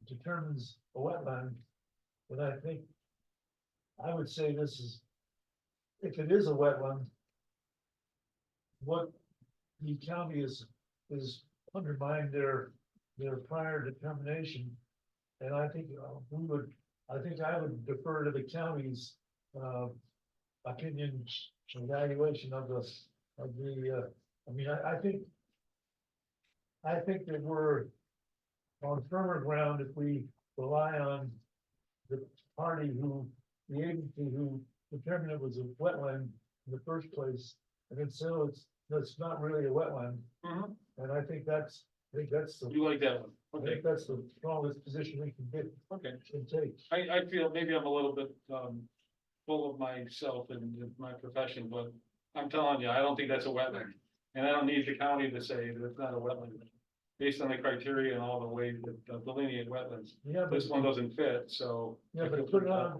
determines a wetland, then I think I would say this is, if it is a wetland, what the county is undermined their prior determination. And I think I would defer to the county's opinion, evaluation of the, I mean, I think that we're on firmer ground if we rely on the party the agency who determined it was a wetland in the first place. And then so it's not really a wetland. Mhm. And I think that's the, You like that one, I okay, think that's the strongest position we can get okay. and take. I feel maybe I'm a little bit, full of myself and my profession, but I'm telling you, I don't think that's a wetland. And I don't need the county to say that it's not a wetland, based on the criteria and all the ways that delineate wetlands. Yeah, but, This one doesn't fit, so. yeah, but put another,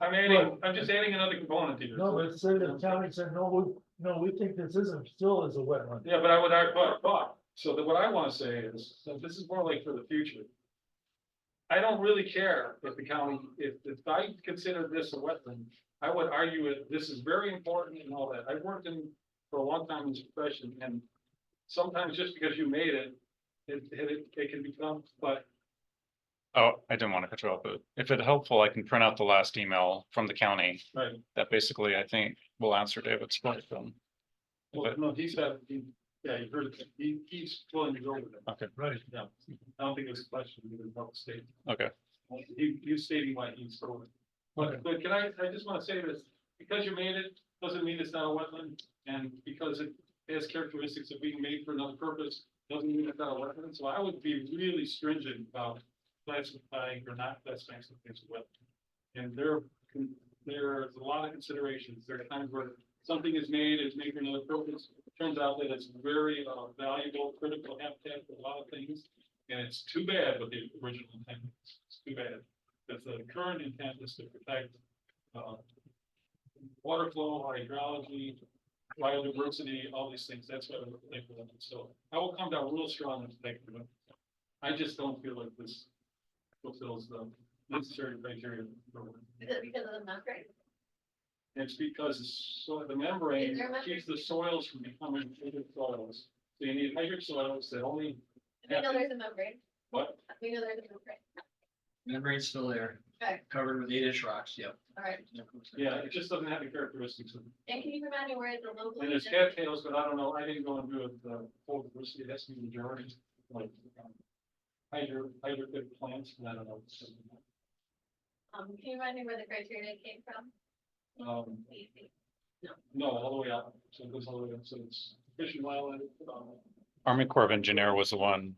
I'm just adding another component to yours. no, but say the county said, no, we think this still is a wetland. Yeah, but so that what I wanna say is, that this is more like for the future. I don't really care if the county, if I consider this a wetland, I would argue it, this is very important and all that. I've worked for a long time in this profession, and sometimes just because you made it, it can become, but. Oh, I didn't want to cut you off, but if it's helpful, I can print out the last email from the county Right. that basically, I think, will answer David's question. Well, no, he said, you heard it, he's willing to go with it. Okay, Right. Yeah, I don't think it was a question, it was about the state. okay. He's stating why he's for it. But can I just wanna say this, because you made it, doesn't mean it's not a wetland, and because it has characteristics of being made for another purpose, doesn't mean it's not a wetland, so I would be really stringent about classifying or not classifying something as a wetland. And there's a lot of considerations, there are times where something is made for another purpose, it turns out that it's very valuable, critical habitat for a lot of things, and it's too bad what the original intent is, it's too bad. Because the current intent is to protect water flow, hydrology, biodiversity, all these things, that's what I'm thinking of. So I will come down real strong and take it. I just don't feel like this fulfills the necessary criteria. Is it because of the membrane? It's because the membrane Is there a membrane? keeps the soils from becoming hydric soils. So you need hydric soils that only, We know there's a membrane, what? we know there's a membrane, Membrane's still there, okay, covered with 8-inch rocks, yep. all right. Yeah, it just doesn't have the characteristics of. And can you remind me where the local? And there's cattails, but I don't know, I didn't go and do it, full diversity, it has to be majority, like, hydrophytic plants, and I don't know. Can you remind me where the criteria came from? No, all the way up, so it goes all the way up, so it's Fish and Wildlife. Army Corps of Engineer was the one.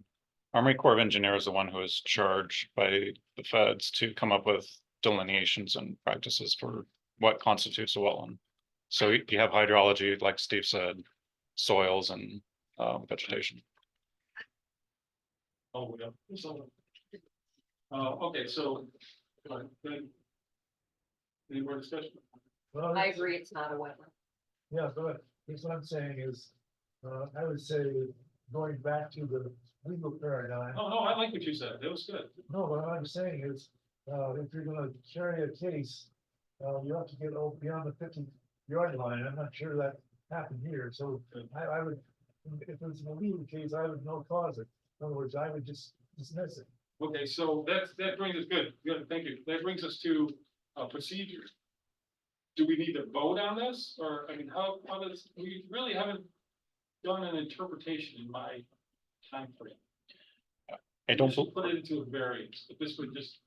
Army Corps of Engineer is the one who was charged by the feds to come up with delineations and practices for what constitutes a wetland. So you have hydrology, like Steve said, soils and vegetation. Oh, yeah. So, okay, so. Good. Any more discussion? Well, I agree, it's not a wetland. Yeah, but that's what I'm saying is, I would say, going back to the legal paradigm. Oh, no, I like what you said. That was good. No, what I'm saying is, if you're gonna carry a case, you have to get beyond the 50-yard line. I'm not sure that happened here, so I would, if it was a legal case, I would no cause it. In other words, I would just dismiss it. Okay, so that brings us, good, thank you. That brings us to procedure. Do we need to vote on this, or, I mean, how does, we really haven't done an interpretation in my time frame. I don't, We should put it into a variance, but this would just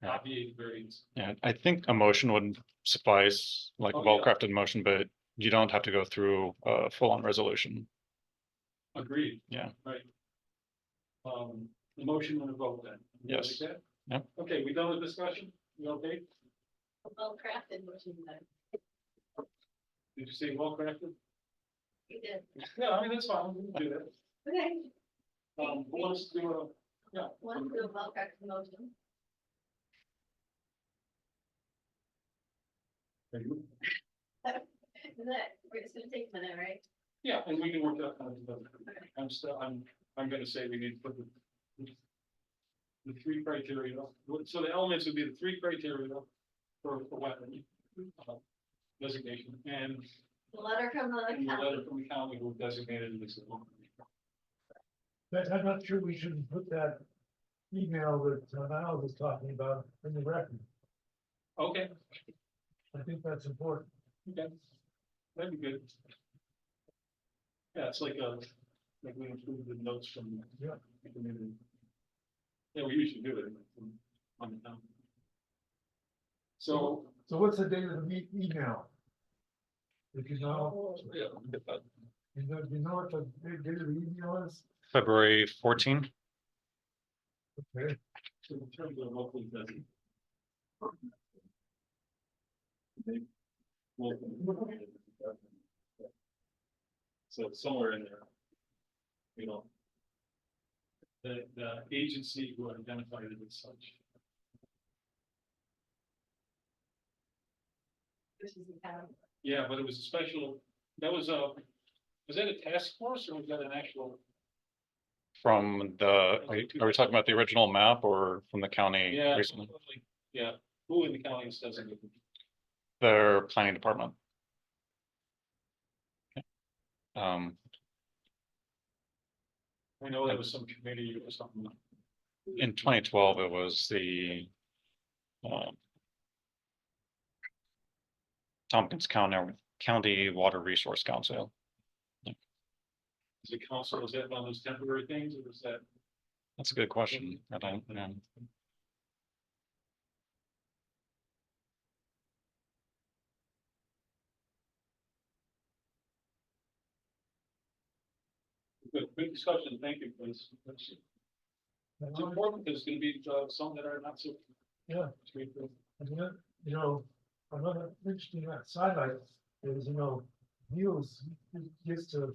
obviate variance. yeah, I think a motion would suffice, like a Oh, yeah. well-crafted motion, but you don't have to go through a full-on resolution. Agreed. Yeah. Right. The motion and a vote then. You Yes. like that? Yep. Okay, we done with discussion? You okay? Well crafted, motion then. Did you say well crafted? You did. Yeah, I mean, that's fine, we can do that. Okay, Who wants to do yeah. one do a well crafted motion. You- Isn't it, it's gonna take a minute, right? Yeah, and we can work that out. I'm still, I'm gonna say we need to put the three criteria, so the elements would be the three criteria for wetland designation, and The letter from the the county. letter from the county who designated it as a wetland. But I'm not sure we should put that email that Niles was talking about in the record. Okay, I think that's important. okay, that'd be good. Yeah, it's like we included the notes from. Yeah. the community. Yeah, we usually do it on the town. So. So what's the date of the email? If you know, Yeah, we'll get that. you know what the date of the email is? February 14. Okay, So in terms of locally designated. So somewhere in there. You know. The agency who identified it as such. This is the county. Yeah, but it was a special, that was that a task force or was that an actual? From the, are we talking about the original map or from the county Yeah, recently? yeah, who in the county is designated? Their planning department. Um, I know there was some committee or something. in 2012, it was the Tompkins County Water Resource Council. Is it council, is that one of those temporary things or is that? That's a good question. I don't, Good discussion, thank you, please. It's important because it's gonna be some that are not so. Yeah. straightforward. and then, another interesting sidelight is, Niels gets to,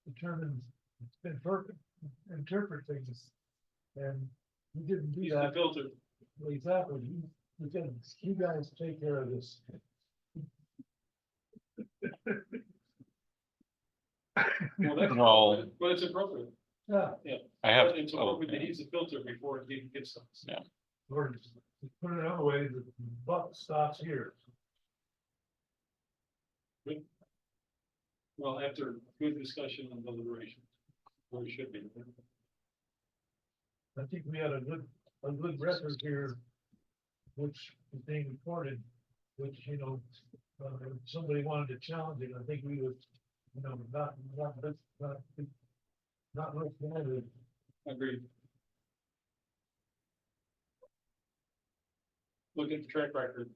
determine, interpret things. And he didn't do He's the that. filter. Exactly. He said, you guys take care of this. Well, that's, Well- but it's appropriate. Yeah. I have. It's oh, appropriate that he's the filter before he gets them. Yeah. Or to put it another way, the buck stops here. Well, after good discussion and deliberation, where we should be. I think we had a good record here, which is being recorded, which, if somebody wanted to challenge it, I think we would, not recommended. Agreed. Look at the track record.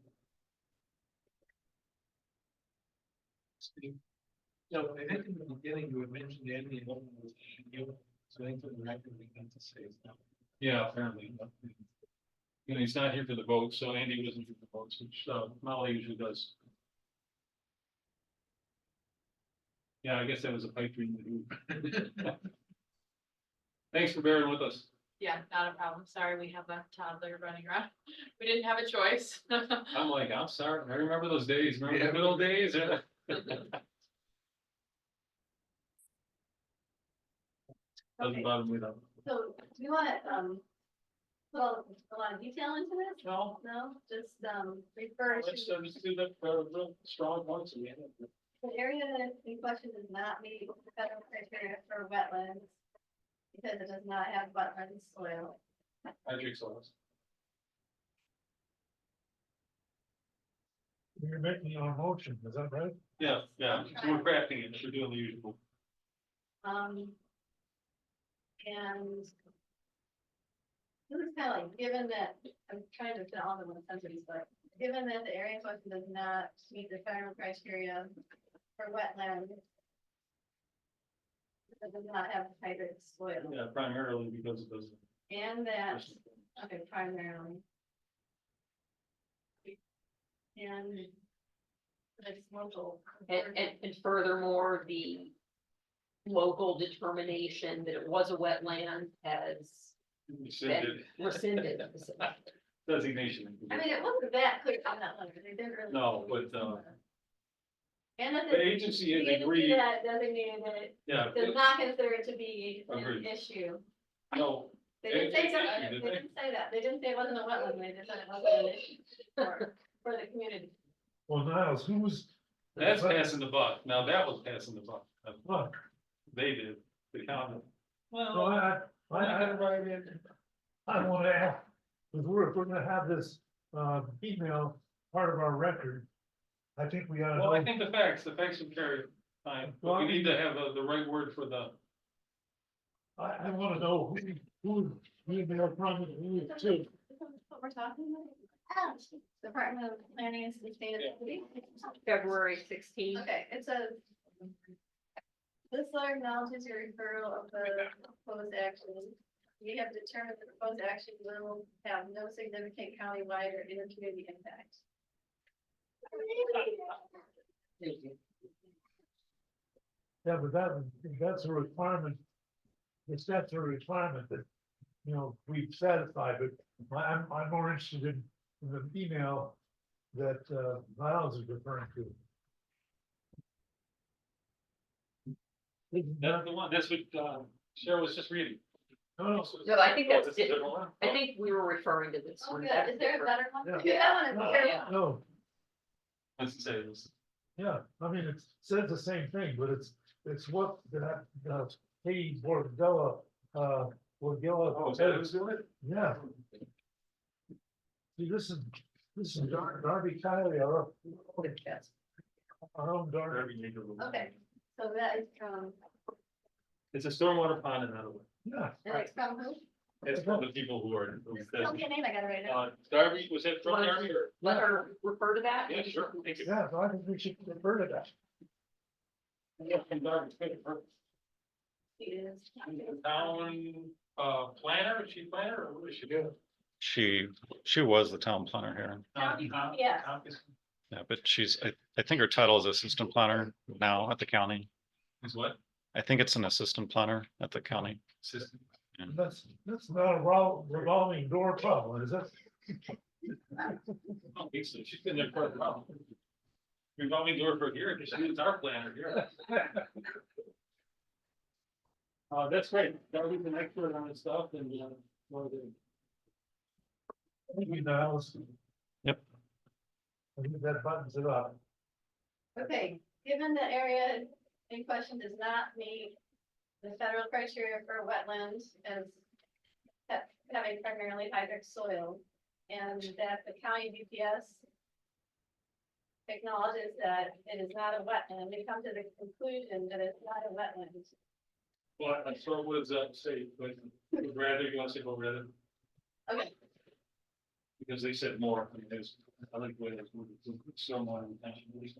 No, I think in the beginning you had mentioned Andy and Owen was you, so I think for the record we have to say it's not. Yeah, apparently. You know, he's not here for the vote, so Andy wasn't here for the votes, which, Molly usually does. Yeah, I guess that was a pipe dream to do. Thanks for bearing with us. Yeah, not a problem. Sorry, we have a toddler running around. We didn't have a choice. I'm like, I'm sorry, I remember those days, remember the good old days? Doesn't bother me though. So do you want to, well, a lot of detail into this? No, No, just, refer let's, to let's do the, real strong points again. the area in question does not meet the federal criteria for wetlands. Because it does not have wetland soil. Hydric soils. You're making your motion, is that right? Yeah, yeah, so we're crafting it, we're doing the usual. And this is kind of like, given that, I'm trying to fit all in one sentence, but given that the area in question does not meet the federal criteria for wetlands. It does not have hydric soil, Yeah, primarily because it doesn't. and that, okay, primarily. And it's local. And furthermore, the local determination that it was a wetland has been Rescinded rescinded. designation. I mean, it wasn't that clear on that letter, they didn't really. No, but, And that the agency has the agency agreed, that designated it yeah, does not consider it to be an Agreed. issue. no, They didn't say Agency that, issue, did they they? didn't say that, they didn't say it wasn't a wetland, they just said it wasn't an issue for the community. Well, Niles, who's? that's passing the buck, now that was passing the buck, Look, they did, the county. no, Well, I want to ask, if we're gonna have this, email part of our record, I think we ought to well, I know. think the facts will carry time, but we need to have the right word for the, I want to know who email from and who is to. This is what we're talking about? Department of Planning and Sustainability. February 16th. Okay, it says. This letter acknowledges your referral of the proposed action. We have determined the proposed action will have no significant countywide or intercommunity impact. Yeah, but that's a requirement. It's that's a requirement that, you know, we've satisfied, but I'm more interested in the email that, Miles is referring to. that's the one, that's what, Cheryl was just reading. No, No, I think Oh, that's, this is a different one? I think we were referring to this Oh, one. good. That's Is there a different. better one? Yeah. That one is no, terrible. no, Let's say this. yeah, I mean, it says the same thing, but it's what that, Katie Borgella, Oh, Borgella is that who's doing it? yeah. See, this is Darby Kiley, our own Darby, Okay, so that is It's a stormwater pond in other way. yeah. and it's from who? It's from the people who are. Tell me a name, I got it right now. Darby, was it from Darby or? Let her refer to that. Yeah, sure, thank you. Yeah, so I think we should refer to that. Yeah, from Darby, perfect. He is. Town, planner, chief planner, or what is she doing? She was the town planner here. Yes. Yeah, but I think her title is assistant planner now at the county. Is what? I think it's an assistant planner at the county. Assistant. That's not a revolving door problem, is it? I don't think so. She's been there for a while. Revolving door for here, because she's our planner here. That's great. Darby's an expert on this stuff and, Thank you, Niles. Yep. I think that buttons it up. Okay, given the area in question does not meet the federal criteria for wetlands as having primarily hydric soil, and that the county DPS acknowledges that it is not a wetland, we come to the conclusion that it's not a wetland. well, so what does that say? But rather, you want to say, well, rather, Okay, because they said more. I mean, there's, I like the way that's so more intentionally.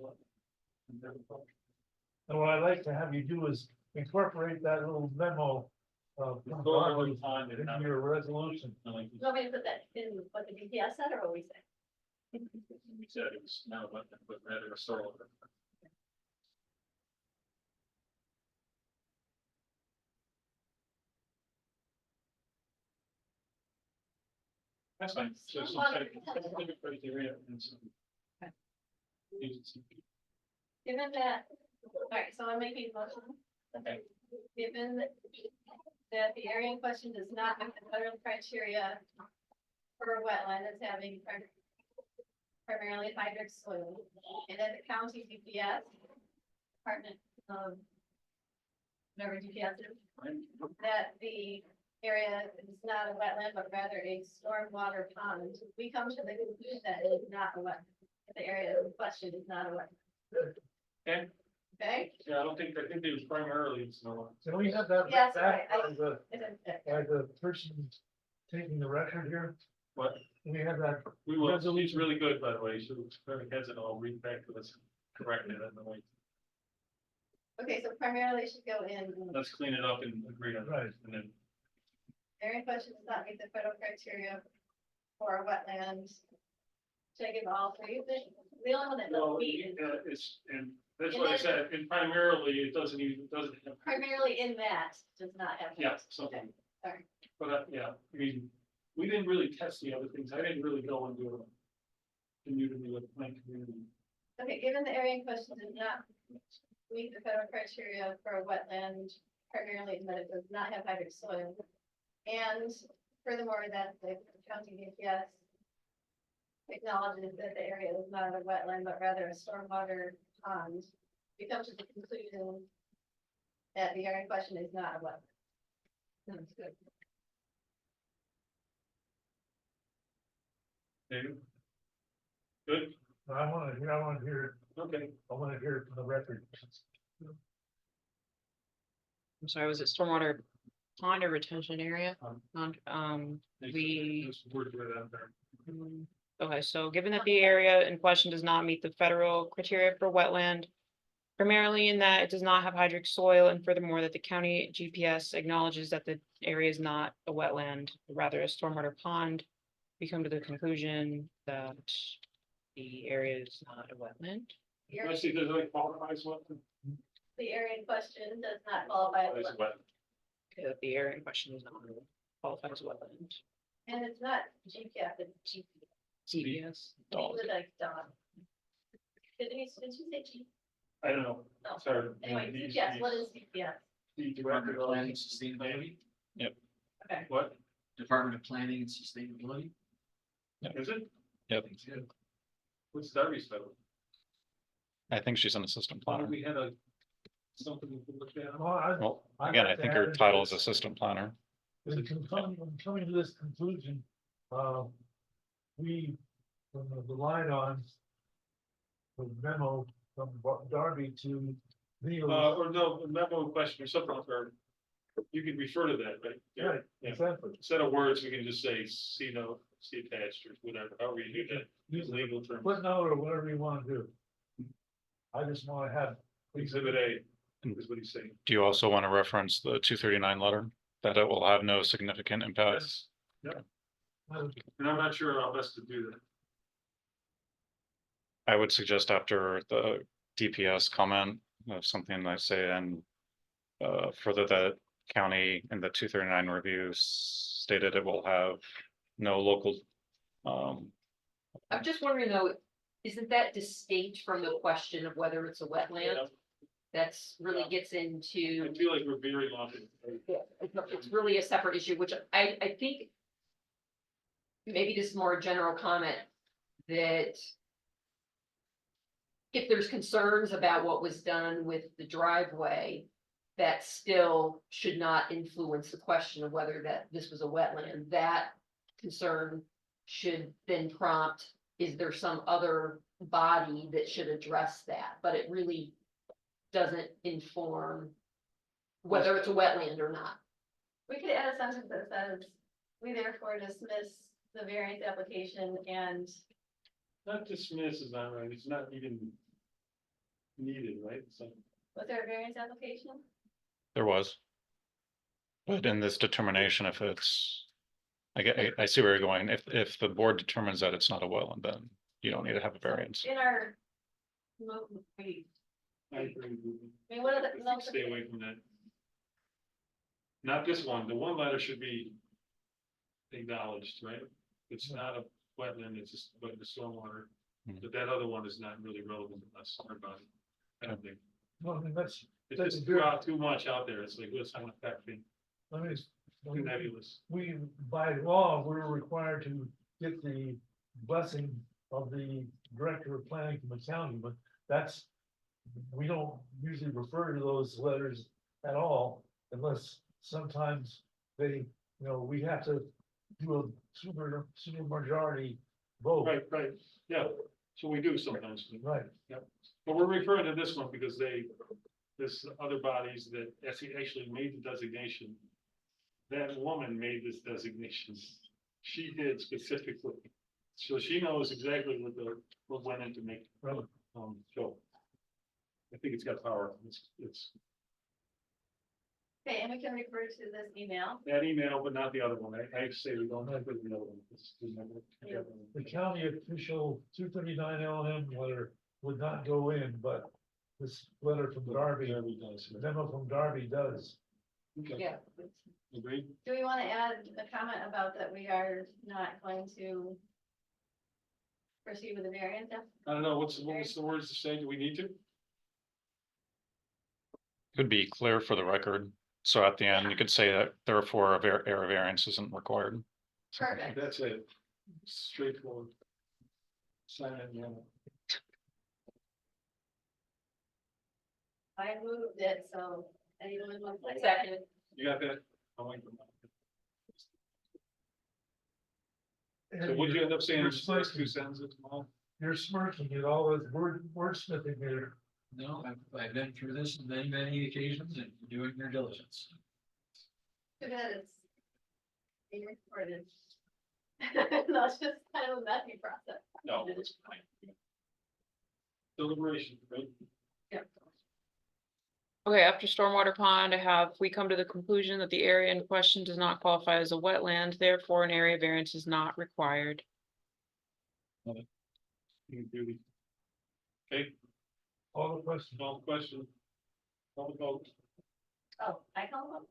And what I'd like to have you do is incorporate that little memo Go over the time and in your resolution. You want me to put that in what the DPS said or what we say? We said it was now what, but rather a solar. That's fine. So some scientific criteria and some. Given that, alright, so I'm making a motion. Okay. Given that the area in question does not meet the federal criteria for a wetland that's having primarily hydric soil, and that the county DPS, Department of whatever DPS is, that the area is not a wetland, but rather a stormwater pond, we come to the conclusion that it is not a wetland. The area in question is not a wetland. Okay. Okay? Yeah, I think it was primarily, so. Can we have that Yes, back right, by the person taking the record here? What? Can we have that? We will, he's really good, by the way, she was very hesitant, I'll read back to us correctly, that the way. Okay, so primarily it should go in. Let's clean it up and agree on Right. it, and then. Area in question does not meet the federal criteria for a wetland. Should I give all three of it? The only one that No, doesn't meet, it's, and that's what I said, and primarily, it doesn't have. primarily in that, does not have. Yeah, something. Sorry. But, yeah, I mean, we didn't really test the other things, I didn't really go and do a community with plan community. Okay, given the area in question does not meet the federal criteria for a wetland, primarily in that it does not have hydric soil. And furthermore, that the county DPS acknowledges that the area is not a wetland, but rather a stormwater pond, we come to the conclusion that the area in question is not a wetland. Sounds good. David? Good, I want to hear, okay. I want to hear it from the record. I'm sorry, was it stormwater pond or retention area? We- Just word it out there. Okay, so given that the area in question does not meet the federal criteria for wetland, primarily in that it does not have hydric soil, and furthermore that the county GPS acknowledges that the area is not a wetland, but rather a stormwater pond, we come to the conclusion that the area is not a wetland. The area- Let's see, does it qualifies what? The area in question does not qualify as a Is wetland. what? That the area in question is not qualified as wetland. And it's not GPS, it's GPS. GPS. With a dot. Did you say G? I don't know, No. sorry. Anyway, GPS, what is GPS? The Department director of Planning and of, Sustainability, Okay, what, Department of Planning and Sustainability. is it? Yep. What's Darby's title? I think she's an assistant Why planner. we had a, something we could look at? Well, again, I think her title is assistant planner. In coming to this conclusion, we, from the line on the memo from Darby to Neil. Or no, a memo question or something, or you can refer to that, right? Right, Yeah. exactly. Instead of words, we can just say, see no, see attached, or whatever, however you do that, use legal terms. Footnote or whatever you want to do. I just want to have. Exhibit A is what he's saying. Do you also want to reference the 239 letter that it will have no significant impact? Yes. Yep. And I'm not sure how best to do that. I would suggest after the DPS comment of something I say and further that county and the 239 review stated it will have no local. I'm just wondering though, isn't that distinct from the question of whether it's a wetland? Yeah. That's really gets I into, feel like we're veering off it. it's really a separate issue, which I think. Maybe this is more a general comment that. If there's concerns about what was done with the driveway. That still should not influence the question of whether that this was a wetland, that concern should then prompt. Is there some other body that should address that, but it really doesn't inform. Whether it's a wetland or not. we could add a sentence that says, we therefore dismiss the variance application and Not dismiss is not right, it's not even needed, right? So, was there a variance application? There was. But in this determination, if it's, I see where you're going. If the board determines that it's not a wetland, then you don't need to have a variance. In our. We, I agree with you. I mean, one of the. I think stay away from that. Not this one, the one letter should be acknowledged, right? It's not a wetland, it's just, but the stormwater, Mhm. but that other one is not really relevant to us, our body. I don't think, Well, I mean, that's, it That's just good. threw out too much out there, it's like, what's not affecting, I mean, too nebulous. we, by law, we're required to get the blessing of the director of planning from the county, but that's. We don't usually refer to those letters at all unless sometimes they, we have to do a super majority vote. Right, yeah, so we do sometimes, Right, but we're referring to this one because this other bodies that actually made the designation. That woman made this designation, she did specifically, so she knows exactly what went into make, right. so. I think it's got power, it's Okay, and we can refer to this email. that email, but not the other one, I say we don't have the other one. The county official 239 LM letter would not go in, but this letter from Darby, Darby does, the memo from Darby does. okay, Yeah. agreed, Do we want to add a comment about that we are not going to proceed with the variance? I don't know, what was the words to say, do we need to? Could be clear for the record. So at the end, you could say that therefore a area variance isn't required. Perfect. That's it, straightforward. Sign it, yeah. I moved it, so anyone wants to Second. You got that? I'll wait for mine. So And what'd you end up saying in you're the first smirking. two sentences, Paul? You're smirking at all this wordsmithing there. No, I've been through this on many occasions and doing your diligence. Too bad it's being recorded. No, it's just kind of a messy process. No, it's fine. Deliberation, right? Okay, after stormwater pond, we come to the conclusion that the area in question does not qualify as a wetland, therefore an area variance is not required. You can do the- Okay, All the questions. no question. Call the vote. Oh, I call them?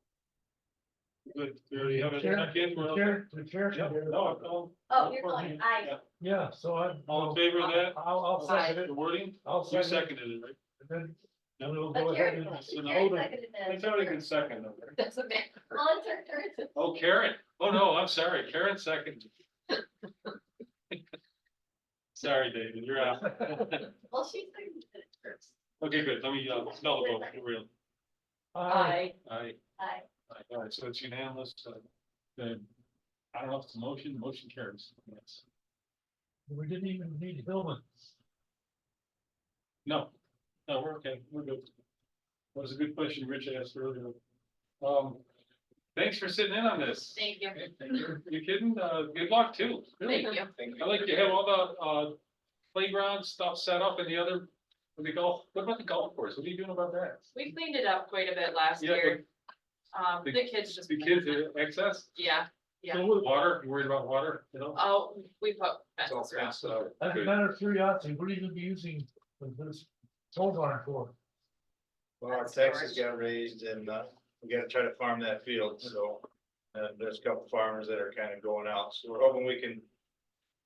Good, we already have a Chair- second. The we're- chair, the chair. Yep, no, I'm calling. Oh, you're calling, I, Yeah, so I. All in favor of that? I'll second it. The wording, I'll you second it, seconded it, right? and then we'll but go ahead Karen, and. so Karen now- seconded It's that. already been seconded. right? Doesn't matter. Well, it's her turn. Oh, Karen, oh no, I'm sorry, Karen seconded. Sorry, David, you're out. Well, she seconded it first. Okay, good, let me, spell the vote, for real. Aye. Aye. I, All right, so it's unanimous, then, I don't know if it's a motion, the motion carries, yes. We didn't even need Hillman. No, we're okay, we're good. That was a good question Rich asked earlier. Thanks for sitting in on this. Thank you. You kidding? Good luck too. Really. Thank you. I like to have all the, playground stuff set up and the other, the golf, what about the golf course? What are you doing about that? We cleaned it up quite a bit last Yeah, year. the- The kids just. The kids, access? Yeah, yeah. So with water, you worried about water, you know? Oh, we put It's all fences around. fenced up. As a Good. matter of curiosity, what are you gonna be using this pole barn for? Well, our taxes got raised and, we gotta try to farm that field, so. There's a couple farmers that are kind of going out, so we're hoping we can.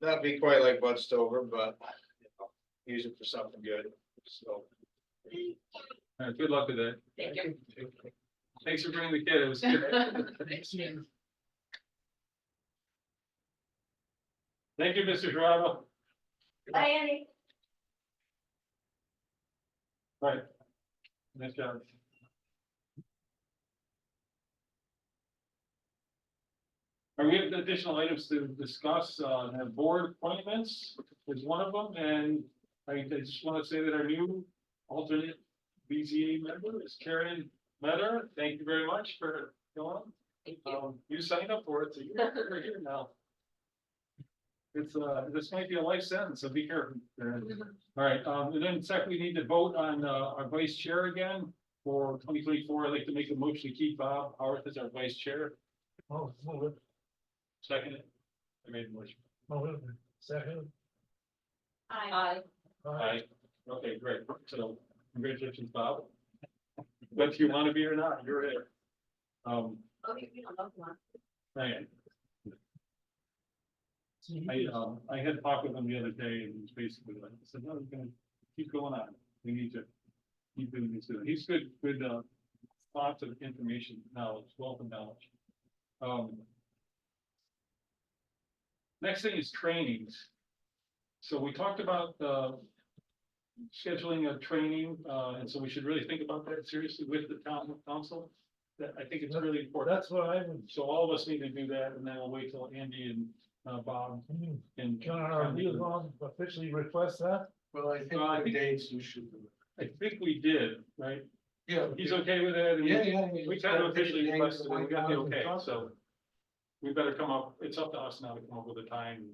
Not be quite like Bud Stover, but, use it for something good, so. All right, good luck with that. Thank you. Thanks for bringing the kid, it was good. Thank you, Mr. Gerardo. bye, Annie. Right. Nice job. All right, we have additional items to discuss, and board appointments is one of them, and I just want to say that our new alternate BZA member is Karen Metter. Thank you very much for going. Thank you. You signed up for it, so you're here now. It's, this might be a life sentence, so be careful. All right, and then second, we need to vote on, our vice chair again. for 2024, I'd like to make a motion to keep Bob Howarth as our vice chair. Oh, move it. Second, I made a motion. Oh, wait a minute. Second. I, Aye. Okay, great. So congratulations, Bob. Whether you want to be or not, you're it. okay, we don't know one. Right. See, I had talked with him the other day and he's basically like, I said, no, we're gonna keep going on. We need to keep doing this. He's good, lots of information, knowledge, wealth of knowledge. Next thing is trainings. So we talked about, scheduling a training, and so we should really think about that seriously with the town council. That, I think it's really important. That's what I would, So all of us need to do that, and then I'll wait till Andy and, Bob and. can our liaison officially request that? Well, I think I the think- dates you should. I think we did, right? Yeah. He's okay with that? And Yeah, yeah. We kind of officially requested it, we got the okay, so. We better come up, it's up to us now to come up with a time,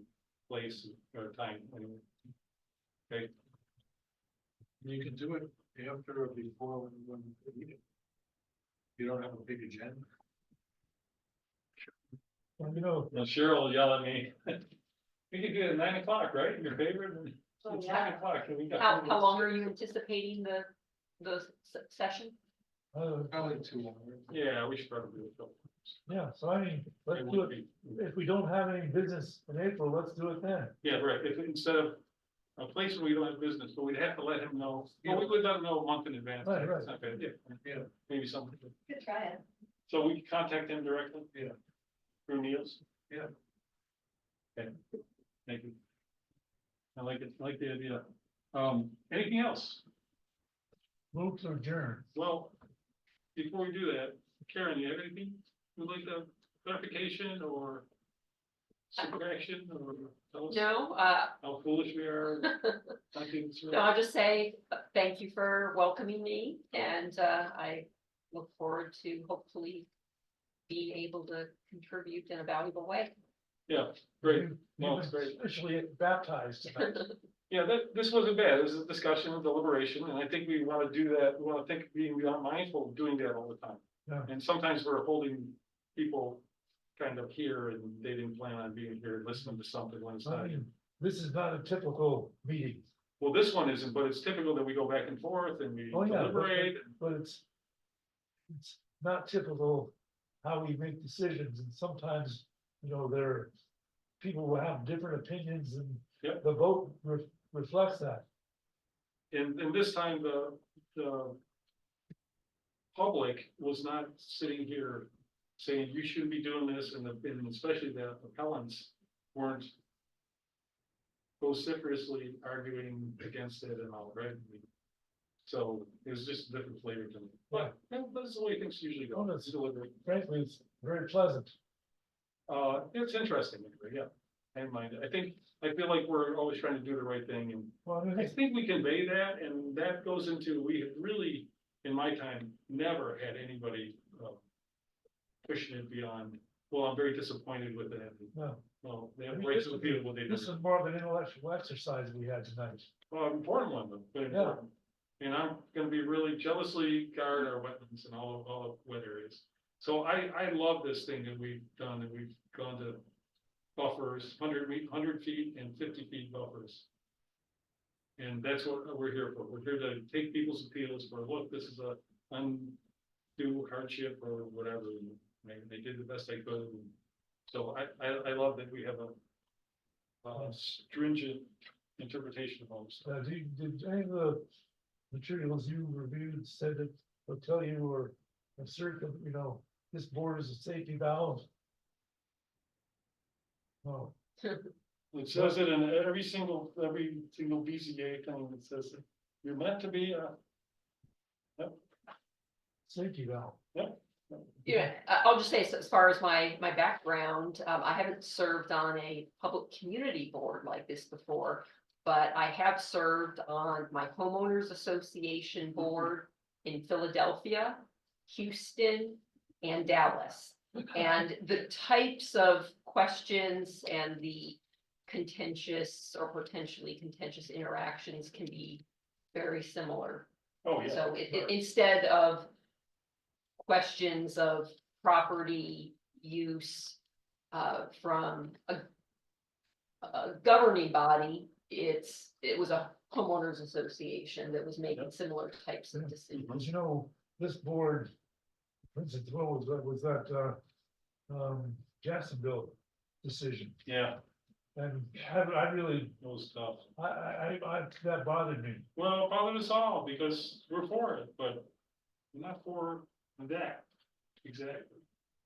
place, or time, anyway. Okay, You can do it after or before when you need it. You don't have a big agenda. Well, you know, now Cheryl will yell at me. We could do it at 9 o'clock, right? Your favorite? Oh, It's yeah. 9 o'clock. and we got- How long are you anticipating the session? Probably 2 hours. Yeah, we should probably do it. yeah, so I mean, let's It do would it. be- If we don't have any business in April, let's do it then. Yeah, right, if instead of a place where we don't have business, but we'd have to let him know, well, we would let him know a month in advance. Right, right. It's not bad, yeah, Yeah. maybe something. Good try it. So we can contact him directly? Yeah. Through Niels? Yeah. Okay, thank you. I like it, I like the idea. Anything else? Move to adjourn. Well, before we do that, Karen, you have anything you'd like to clarification or subtraction or tell us No, how foolish we are? I think it's no, really- I'll just say thank you for welcoming me, and I look forward to hopefully being able to contribute in a valuable way. Yeah, great. You've No, been it's great. officially baptized tonight. Yeah, this wasn't bad. This is a discussion and deliberation, and I think we want to do that. We want to think, being mindful of doing that all the time. Yeah. And sometimes we're holding people kind of here and they didn't plan on being here, listening to something when it's I not. mean, this is not a typical meeting, Well, this one isn't, but it's typical that we go back and forth and we Oh, yeah, but- deliberate. but it's not typical how we make decisions, and sometimes, you know, people will have different opinions, and Yep. the vote reflects that. And this time, the public was not sitting here saying you shouldn't be doing this, and especially the appellants weren't vociferously arguing against it and all, right? So it was just a different flavor to me, but that's the way things usually go. Oh, that's- Deliberate. Frankly, it's very pleasant. It's interesting, anyway, yeah, I don't mind it. I feel like we're always trying to do the right thing, and Well, I mean, I think we convey that, and that goes into, we have really, in my time, never had anybody, pushing it beyond, well, I'm very disappointed with that. no, Well, they I have mean, rights this to is- feel what they do. this is more of an intellectual exercise we had tonight. Well, important one, though, but Yeah. important. And I'm gonna be really jealously guard our wetlands and all of wet areas. So I love this thing that we've done, and we've gone to buffers, 100 feet and 50 feet buffers. And that's what we're here for. We're here to take people's appeals for, look, this is a undue hardship or whatever. And they did the best they could. And so I love that we have a stringent interpretation of all this stuff. Did any of the materials you reviewed said that, or tell you, or assert that, you know, this board is a safety valve? No, It says it in every single BZA thing that says that you're meant to be a. safety valve. Yeah, I'll just say, so as far as my background, I haven't served on a public community board like this before. But I have served on my homeowners association board in Philadelphia, Houston, and Dallas. And the types of questions and the contentious or potentially contentious interactions can be very similar. Oh, yeah. So instead of questions of property use from a governing body, it was a homeowners association that was making similar types of decisions. Because you know, this board, for instance, what was that, Jacksonville decision? Yeah, And I really, it was tough. that bothered me. Well, it bothered us all because we're for it, but we're not for that. Exactly.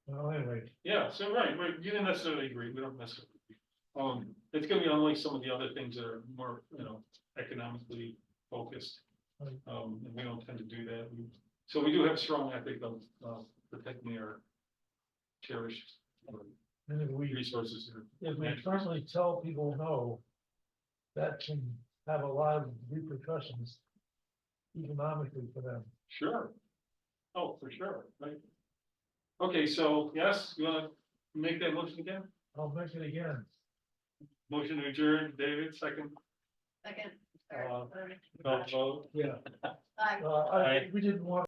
Well, anyway, Yeah, so right, you didn't necessarily agree, we don't necessarily agree. It's gonna be unlike some of the other things that are more, economically focused. Right. And we don't tend to do that. So we do have strong ethic of, protecting our cherished and if we resources here. If we firmly tell people no, that can have a lot of repercussions economically for them. Sure. Oh, for sure, right? Okay, so yes, you wanna make that motion again? I'll make it again. Motion to adjourn, David, second, Second. or Uh, whatever. vote. Yeah. Aye. We didn't want